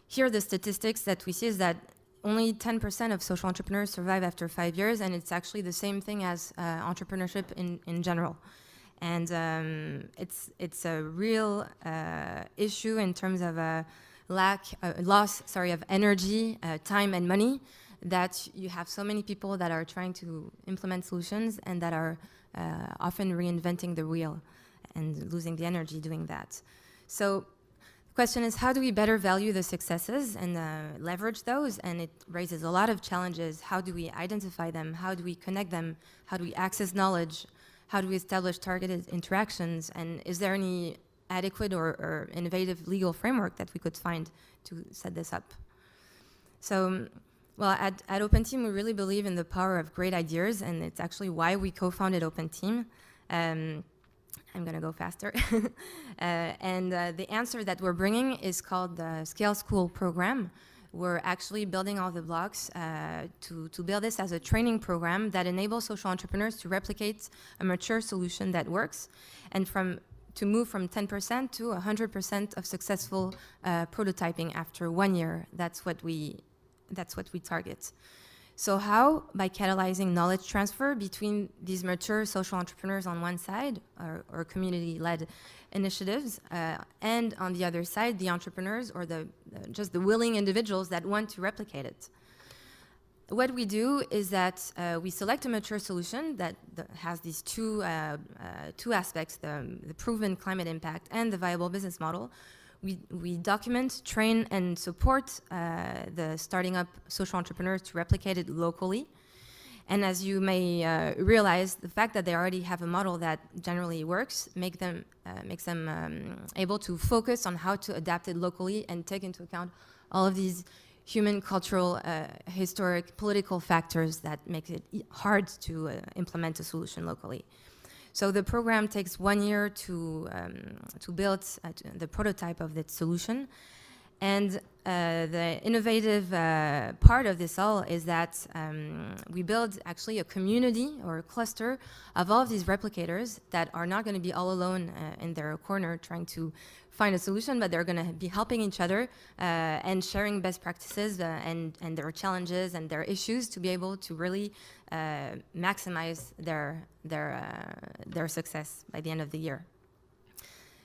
Here, the statistics that we see is that only 10% of social entrepreneurs survive after 5 years, and it's actually the same thing as entrepreneurship in general. And it's a real issue in terms of loss of energy, time, and money, that you have so many people that are trying to implement solutions and that are often reinventing the wheel and losing the energy doing that. So the question is, how do we better value the successes and leverage those? And it raises a lot of challenges. How do we identify them? How do we connect them? How do we access knowledge? How do we establish targeted interactions? And is there any adequate or innovative legal framework that we could find to set this up? So, well, at OpenTeam, we really believe in the power of great ideas, and it's actually why we co-founded OpenTeam. I'm going to go faster. And the answer that we're bringing is called the Scale School Program. We're actually building all the blocks to build this as a training program that enables social entrepreneurs to replicate a mature solution that works, and to move from 10% to 100% of successful prototyping after 1 year. That's what we target. So how? By catalyzing knowledge transfer between these mature social entrepreneurs on one side, or community-led initiatives, and on the other side, the entrepreneurs or just the willing individuals that want to replicate it. What we do is that we select a mature solution that has these two aspects, the proven climate impact and the viable business model. We document, train, and support the starting up social entrepreneurs to replicate it locally. And as you may realize, the fact that they already have a model that generally works makes them able to focus on how to adapt it locally and take into account all of these human, cultural, historic, political factors that make it hard to implement a solution locally. So the program takes 1 year to build the prototype of that solution. And the innovative part of this all is that we build actually a community or a cluster of all of these replicators that are not going to be all alone in their corner trying to find a solution, but they're going to be helping each other and sharing best practices and their challenges and their issues to be able to really maximize their success by the end of the year.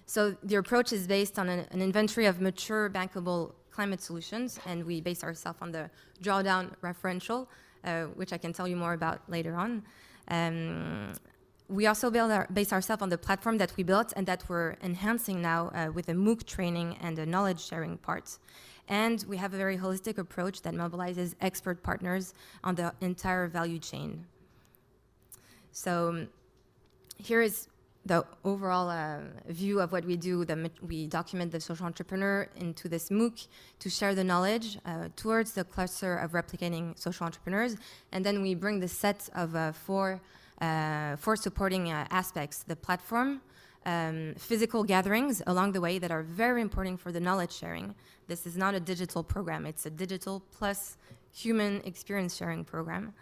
So the approach is based on an inventory of mature, bankable climate solutions, and we base ourselves on the drawdown referential, which I can tell you more about later on. We also base ourselves on the platform that we built and that we're enhancing now with a MOOC training and a knowledge sharing part. And we have a very holistic approach that mobilizes expert partners on the entire value chain. So here is the overall view of what we do. We document the social entrepreneur into this MOOC to share the knowledge towards the cluster of replicating social entrepreneurs, and then we bring the set of four supporting aspects: the platform, physical gatherings along the way that are very important for the knowledge sharing. This is not a digital program; it's a digital plus human experience sharing program.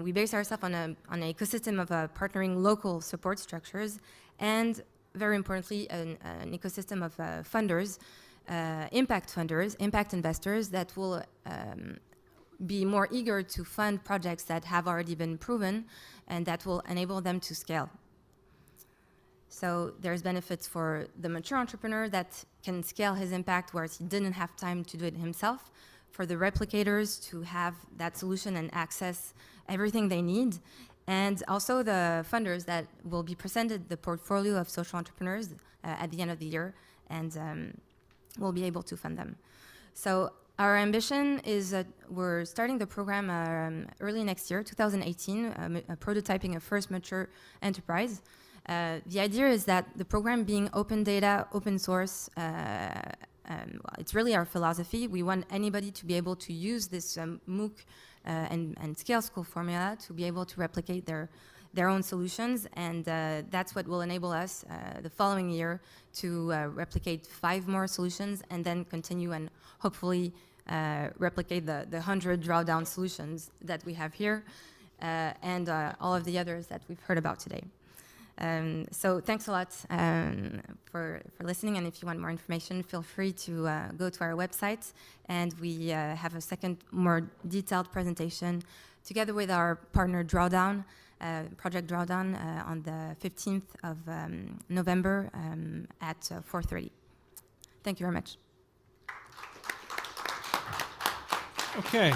We base ourselves on an ecosystem of partnering local support structures, and very importantly, an ecosystem of funders, impact investors that will be more eager to fund projects that have already been proven and that will enable them to scale. So there's benefits for the mature entrepreneur that can scale his impact whereas he didn't have time to do it himself, for the replicators to have that solution and access everything they need, and also the funders that will be presented the portfolio of social entrepreneurs at the end of the year, and will be able to fund them. So our ambition is that we're starting the program early next year, 2018, prototyping a first mature enterprise. The idea is that the program being open data, open source, it's really our philosophy. We want anybody to be able to use this MOOC and scale school formula to be able to replicate their own solutions, and that's what will enable us the following year to replicate 5 more solutions and then continue and hopefully replicate the 100 drawdown solutions that we have here and all of the others that we've heard about today. So thanks a lot for listening, and if you want more information, feel free to go to our website, and we have a second more detailed presentation together with our partner Drawdown, Project Drawdown, on the 15th of November at 4:30. Thank you very much. Okay.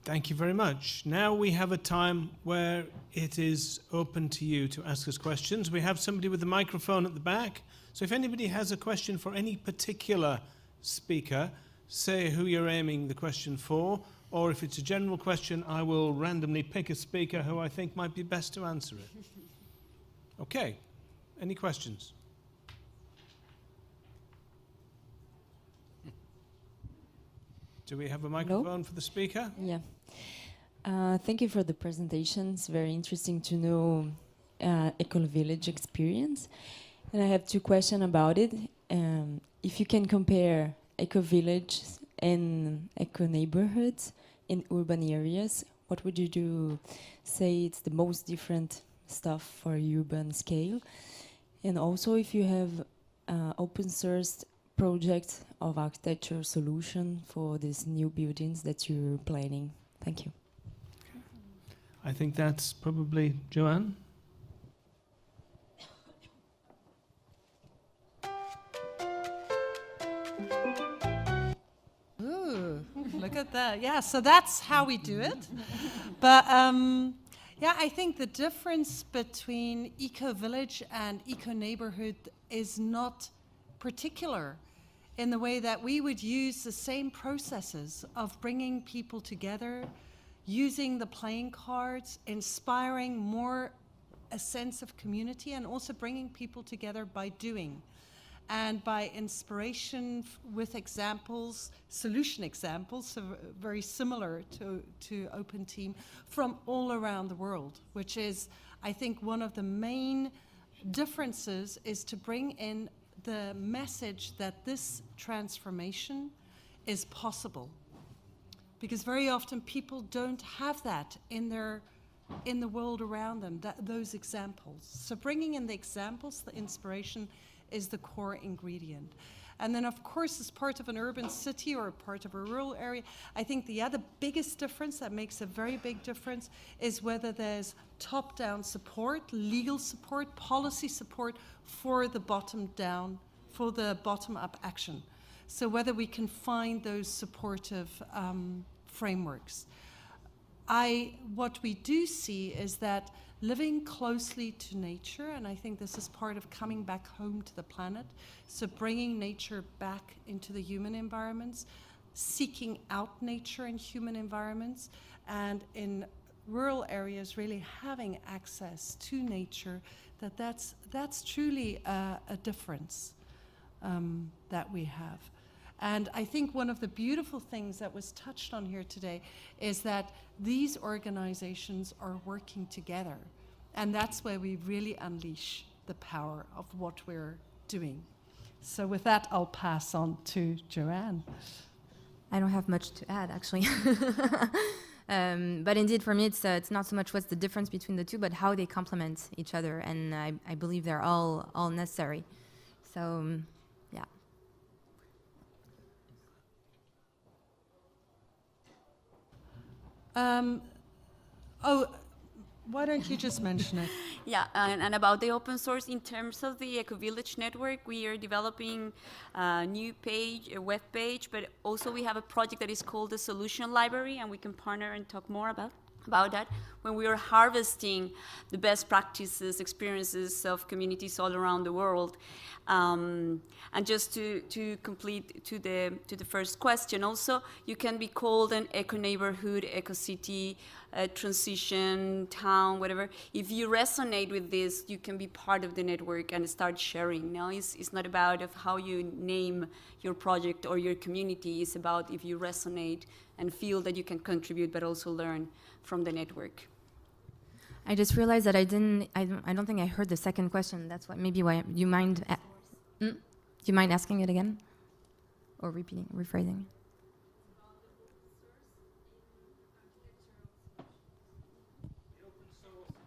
Thank you very much. Now we have a time where it is open to you to ask us questions. We have somebody with the microphone at the back. So if anybody has a question for any particular speaker, say who you're aiming the question for, or if it's a general question, I will randomly pick a speaker who I think might be best to answer it. Okay. Any questions? Do we have a microphone for the speaker? Yeah. Thank you for the presentation. It's very interesting to know Ecovillage experience. And I have 2 questions about it. If you can compare Ecovillage and eco-neighborhoods in urban areas, what would you say it's the most different stuff for urban scale? And also if you have open source project of architecture solution for these new buildings that you're planning. Thank you. I think that's probably Joanne. Ooh, look at that. Yeah, so that's how we do it. But yeah, I think the difference between eco-village and eco-neighborhood is not particular in the way that we would use the same processes of bringing people together, using the playing cards, inspiring more a sense of community, and also bringing people together by doing. And by inspiration with examples, solution examples, so very similar to OpenTeam from all around the world, which is, I think, one of the main differences is to bring in the message that this transformation is possible. Because very often people don't have that in the world around them, those examples. So bringing in the examples, the inspiration, is the core ingredient. And then of course, as part of an urban city or part of a rural area, I think the other biggest difference that makes a very big difference is whether there's top-down support, legal support, policy support for the bottom-down, for the bottom-up action. So whether we can find those supportive frameworks. What we do see is that living closely to nature, and I think this is part of coming back home to the planet, so bringing nature back into the human environments, seeking out nature in human environments, and in rural areas really having access to nature, that's truly a difference that we have. And I think one of the beautiful things that was touched on here today is that these organizations are working together. And that's where we really unleash the power of what we're doing. So with that, I'll pass on to Joanne. I don't have much to add, actually. But indeed, for me, it's not so much what's the difference between the two, but how they complement each other. And I believe they're all necessary. So, yeah. Why don't you just mention it? Yeah, and about the open source, in terms of the Ecovillage network, we are developing a new page, a web page, but also we have a project that is called the Solution Library, and we can partner and talk more about that, when we are harvesting the best practices, experiences of communities all around the world. And just to complete to the first question, also, you can be called an eco-neighborhood, eco-city, transition, town, whatever. If you resonate with this, you can be part of the network and start sharing. No, it's not about of how you name your project or your community. It's about if you resonate and feel that you can contribute, but also learn from the network. I just realized that I don't think I heard the second question. That's why you mind. Do you mind asking it again, or rephrasing?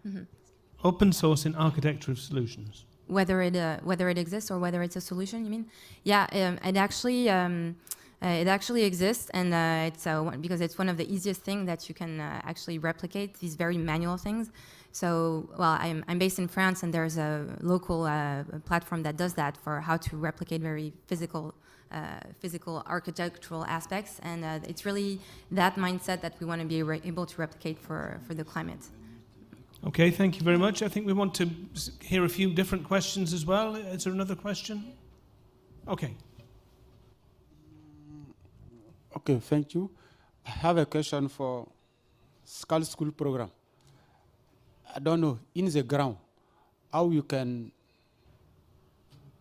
Mm-hmm. Open source in architecture of solutions. Whether it exists or whether it's a solution, you mean? Yeah, it actually exists, and it's because it's one of the easiest things that you can actually replicate these very manual things. So, well, I'm based in France, and there's a local platform that does that for how to replicate very physical architectural aspects, and it's really that mindset that we want to be able to replicate for the climate. Okay, thank you very much. I think we want to hear a few different questions as well. Is there another question? Okay. Okay, thank you. I have a question for school program. I don't know, in the ground, how you can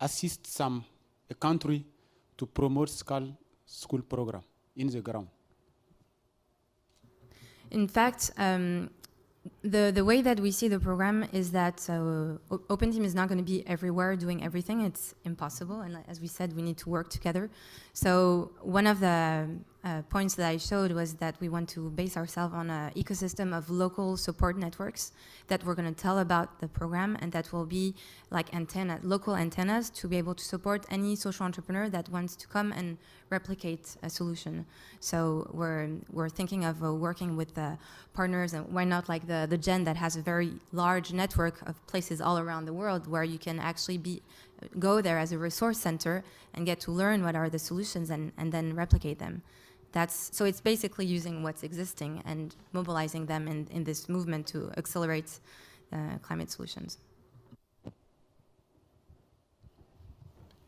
assist a country to promote school program in the ground. In fact, the way that we see the program is that OpenTeam is not going to be everywhere doing everything. It's impossible, and as we said, we need to work together. So one of the points that I showed was that we want to base ourselves on an ecosystem of local support networks that we're going to tell about the program, and that will be like local antennas to be able to support any social entrepreneur that wants to come and replicate a solution. So we're thinking of working with the partners, and why not like the Gen that has a very large network of places all around the world where you can actually go there as a resource center and get to learn what are the solutions and then replicate them. So it's basically using what's existing and mobilizing them in this movement to accelerate climate solutions.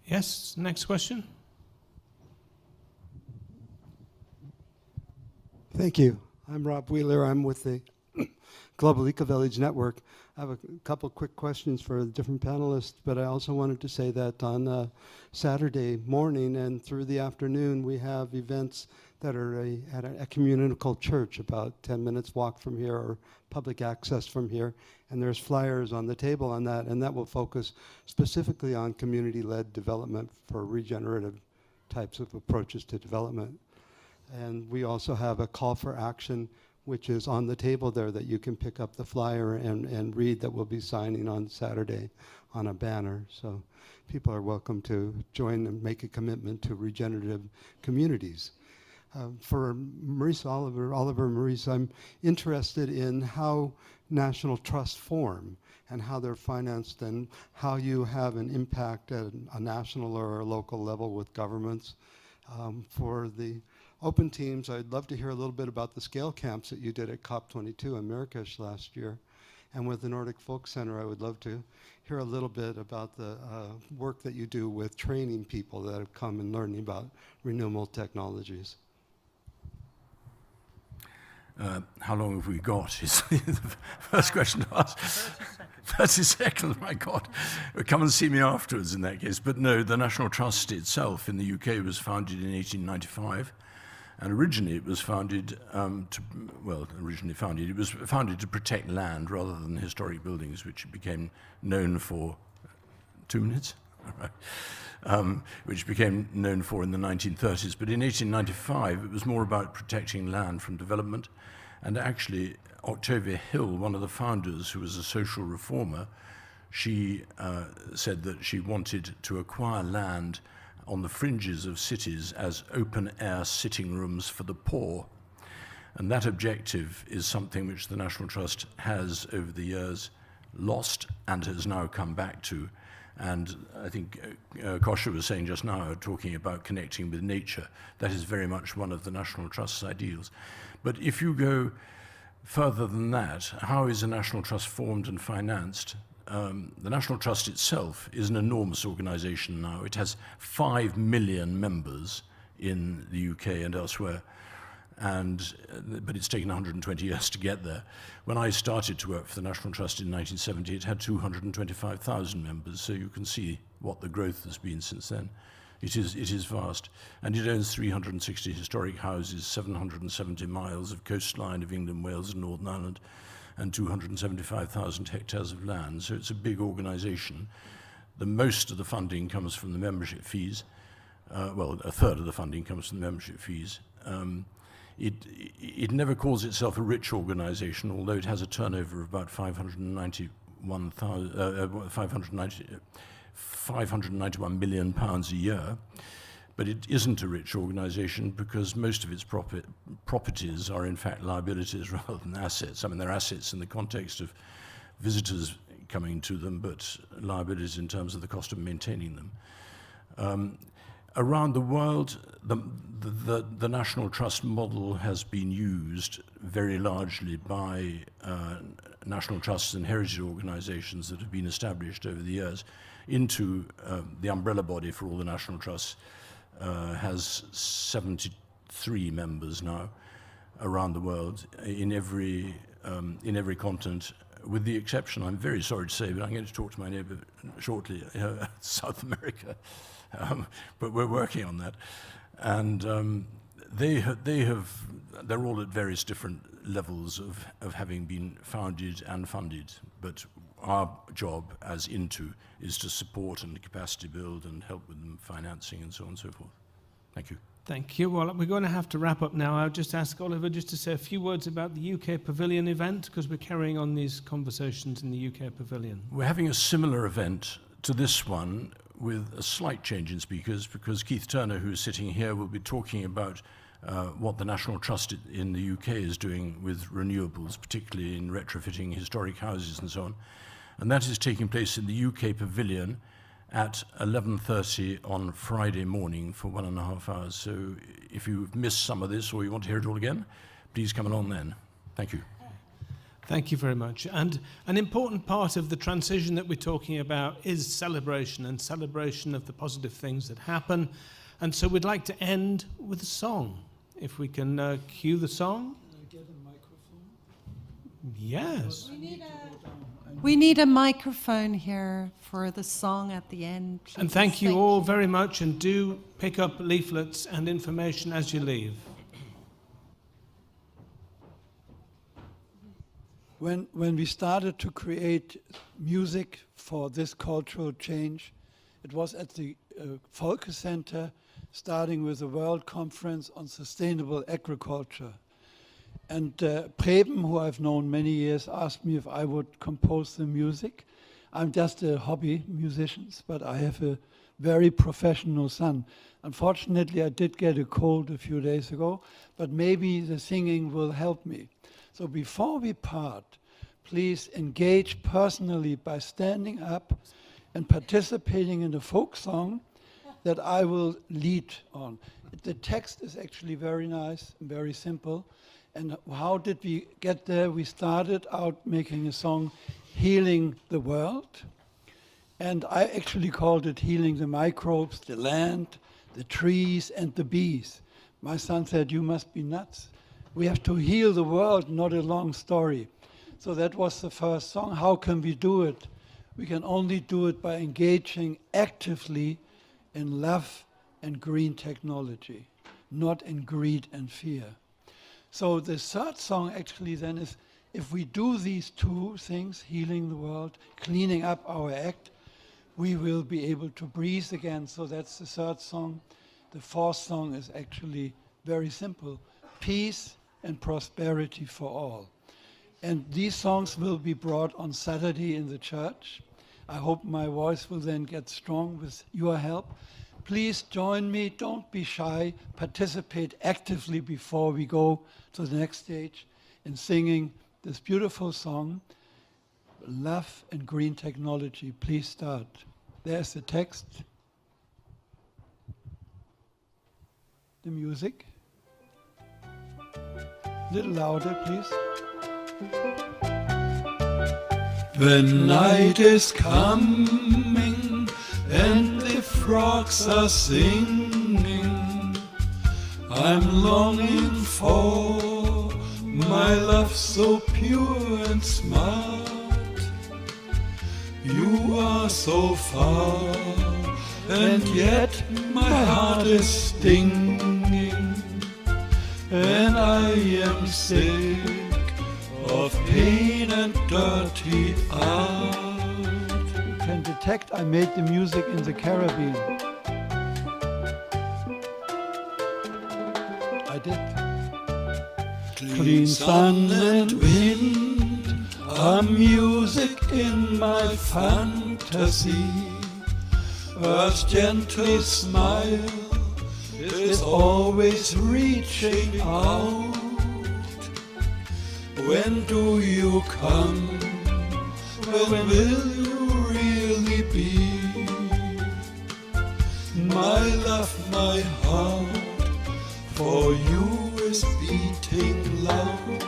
Yes, next question. Thank you. I'm Rob Wheeler. I'm with the Global Ecovillage Network. I have a couple quick questions for the different panelists, but I also wanted to say that on Saturday morning and through the afternoon, we have events that are at a ecumenical church about 10 minutes walk from here, or public access from here. And there's flyers on the table on that, and that will focus specifically on community-led development for regenerative types of approaches to development. And we also have a call for action, which is on the table there, that you can pick up the flyer and read, that we'll be signing on Saturday on a banner. So people are welcome to join and make a commitment to regenerative communities. For Maurice, Maurice, I'm interested in how national trusts form and how they're financed, and how you have an impact at a national or a local level with governments. For the Open Teams, I'd love to hear a little bit about the scale camps that you did at COP22 in Marrakesh last year. And with the Nordic Folkecenter, I would love to hear a little bit about the work that you do with training people that have come and learning about renewable technologies. How long have we got is the first question to ask. 30 seconds, my God. Come and see me afterwards in that case. But no, the National Trust itself in the UK was founded in 1895. And originally it was founded it was founded to protect land rather than historic buildings, which it became known for. 2 minutes? All right. Which became known for in the 1930s. But in 1895, it was more about protecting land from development. And actually, Octavia Hill, one of the founders, who was a social reformer, she said that she wanted to acquire land on the fringes of cities as open-air sitting rooms for the poor. And that objective is something which the National Trust has, over the years, lost and has now come back to. And I think Kosha was saying just now, talking about connecting with nature, that is very much one of the National Trust's ideals. But if you go further than that, how is a National Trust formed and financed? The National Trust itself is an enormous organisation now. It has 5 million members in the UK and elsewhere, but it's taken 120 years to get there. When I started to work for the National Trust in 1970, it had 225,000 members, so you can see what the growth has been since then. It is vast, and it owns 360 historic houses, 770 miles of coastline of England, Wales and Northern Ireland, and 275,000 hectares of land. So it's a big organisation. The most of the funding comes from the membership fees. Well, a third of the funding comes from the membership fees. It never calls itself a rich organisation, although it has a turnover of about 591 million pounds a year. But it isn't a rich organisation because most of its properties are in fact liabilities rather than assets. I mean, they're assets in the context of visitors coming to them, but liabilities in terms of the cost of maintaining them. Around the world, the National Trust model has been used very largely by national trusts and heritage organisations that have been established over the years into the umbrella body for all the national trusts. Has 73 members now around the world in every continent, with the exception, I'm very sorry to say, but I'm going to talk to my neighbour shortly, South America, but we're working on that. And they're all at various different levels of having been founded and funded, but our job as INTO is to support and capacity build and help with them financing and so on and so forth. Thank you. Thank you. Well, we're going to have to wrap up now. I'll just ask Oliver just to say a few words about the UK Pavilion event, because we're carrying on these conversations in the UK Pavilion. We're having a similar event to this one with a slight change in speakers, because Keith Turner, who is sitting here, will be talking about what the National Trust in the UK is doing with renewables, particularly in retrofitting historic houses and so on. And that is taking place in the UK Pavilion at 11:30 on Friday morning for 1.5 hours. So if you've missed some of this or you want to hear it all again, please come along then. Thank you. Thank you very much. And an important part of the transition that we're talking about is celebration, and celebration of the positive things that happen. And so we'd like to end with a song. If we can cue the song. Can I get a microphone? Yes. We need a microphone here for the song at the end. Please. And thank you all very much, and do pick up leaflets and information as you leave. When we started to create music for this cultural change, it was at the Folkecenter, starting with a World Conference on Sustainable Agriculture. And Preben, who I've known many years, asked me if I would compose the music. I'm just a hobby musician, but I have a very professional son. Unfortunately, I did get a cold a few days ago, but maybe the singing will help me. So before we part, please engage personally by standing up and participating in the folk song that I will lead on. The text is actually very nice and very simple. And how did we get there? We started out making a song, Healing the World. And I actually called it Healing the Microbes, the Land, the Trees, and the Bees. My son said, "You must be nuts. We have to heal the world, not a long story. So that was the first song. How can we do it? We can only do it by engaging actively in love and green technology, not in greed and fear. So the third song actually then is, if we do these two things, healing the world, cleaning up our act, we will be able to breathe again. So that's the third song. The fourth song is actually very simple: peace and prosperity for all. And these songs will be brought on Saturday in the church. I hope my voice will then get strong with your help. Please join me, don't be shy, participate actively before we go to the next stage in singing this beautiful song, Love and Green Technology. Please start. There's the text, the music. A little louder, please. The night is coming and the frogs are singing. I'm longing for my love so pure and smart. You are so far and yet my heart is stinging, and I am sick of pain and dirty art. You can detect I made the music in the Caribbean. I did. Clean sun and wind are music in my fantasy. Earth's gentle smile is always reaching out. When do you come? When will you really be? My love, my heart for you is beating loud.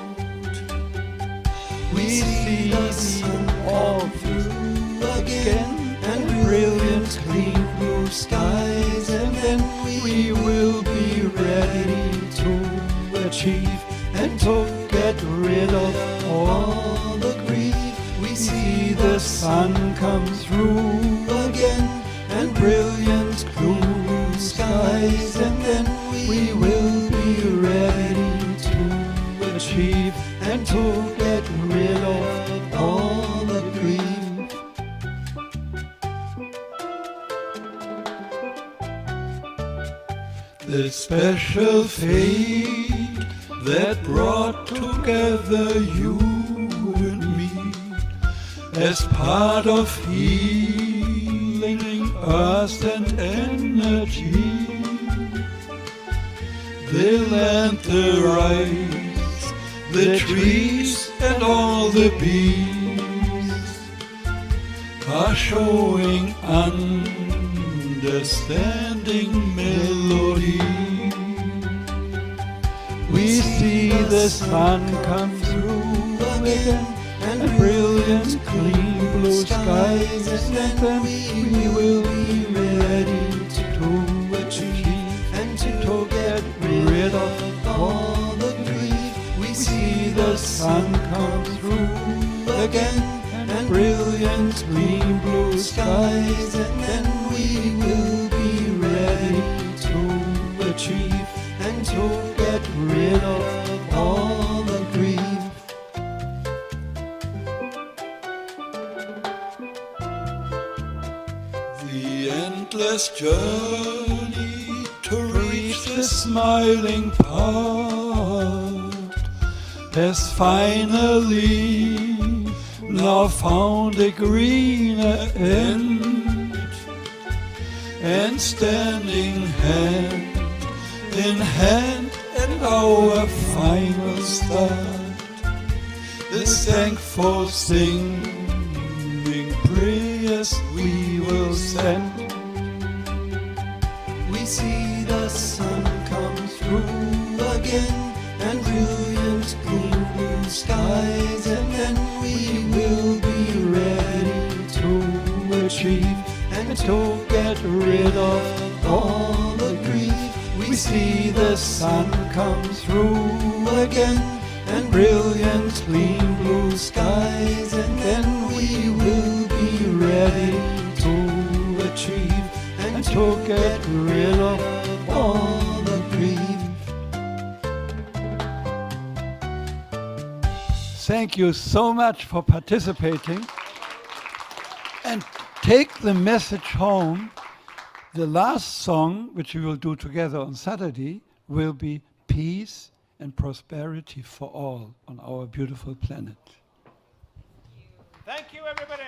We see the sun all through again, and brilliant clean blue skies, and then we will be ready to achieve and to get rid of all the grief. We see the sun come through again, and brilliant blue skies, and then we will be ready to achieve and to get rid of all the grief. The special fate that brought together you and me as part of healing earth and energy. The land, the rice, the trees and all the bees are showing understanding melody. We see the sun come through again, and brilliant clean blue skies, and then we will be ready to achieve and to get rid of all the grief. We see the sun come through again, and brilliant clean blue skies, and then we will be ready to achieve and to get rid of all the grief. The endless journey to reach the smiling part has finally now found a greener end, and standing hand in hand at our final start, this thankful singing prayers we will send. We see the sun come through again, and brilliant clean blue skies, and then we will be ready to achieve and to get rid of all the grief. we see the sun come through again, and brilliant clean blue skies, and then we will be ready to achieve and to get rid of all the grief. Thank you so much for participating, and take the message home. The last song, which we will do together on Saturday, will be Peace and Prosperity for All on our beautiful planet. Thank you, everybody.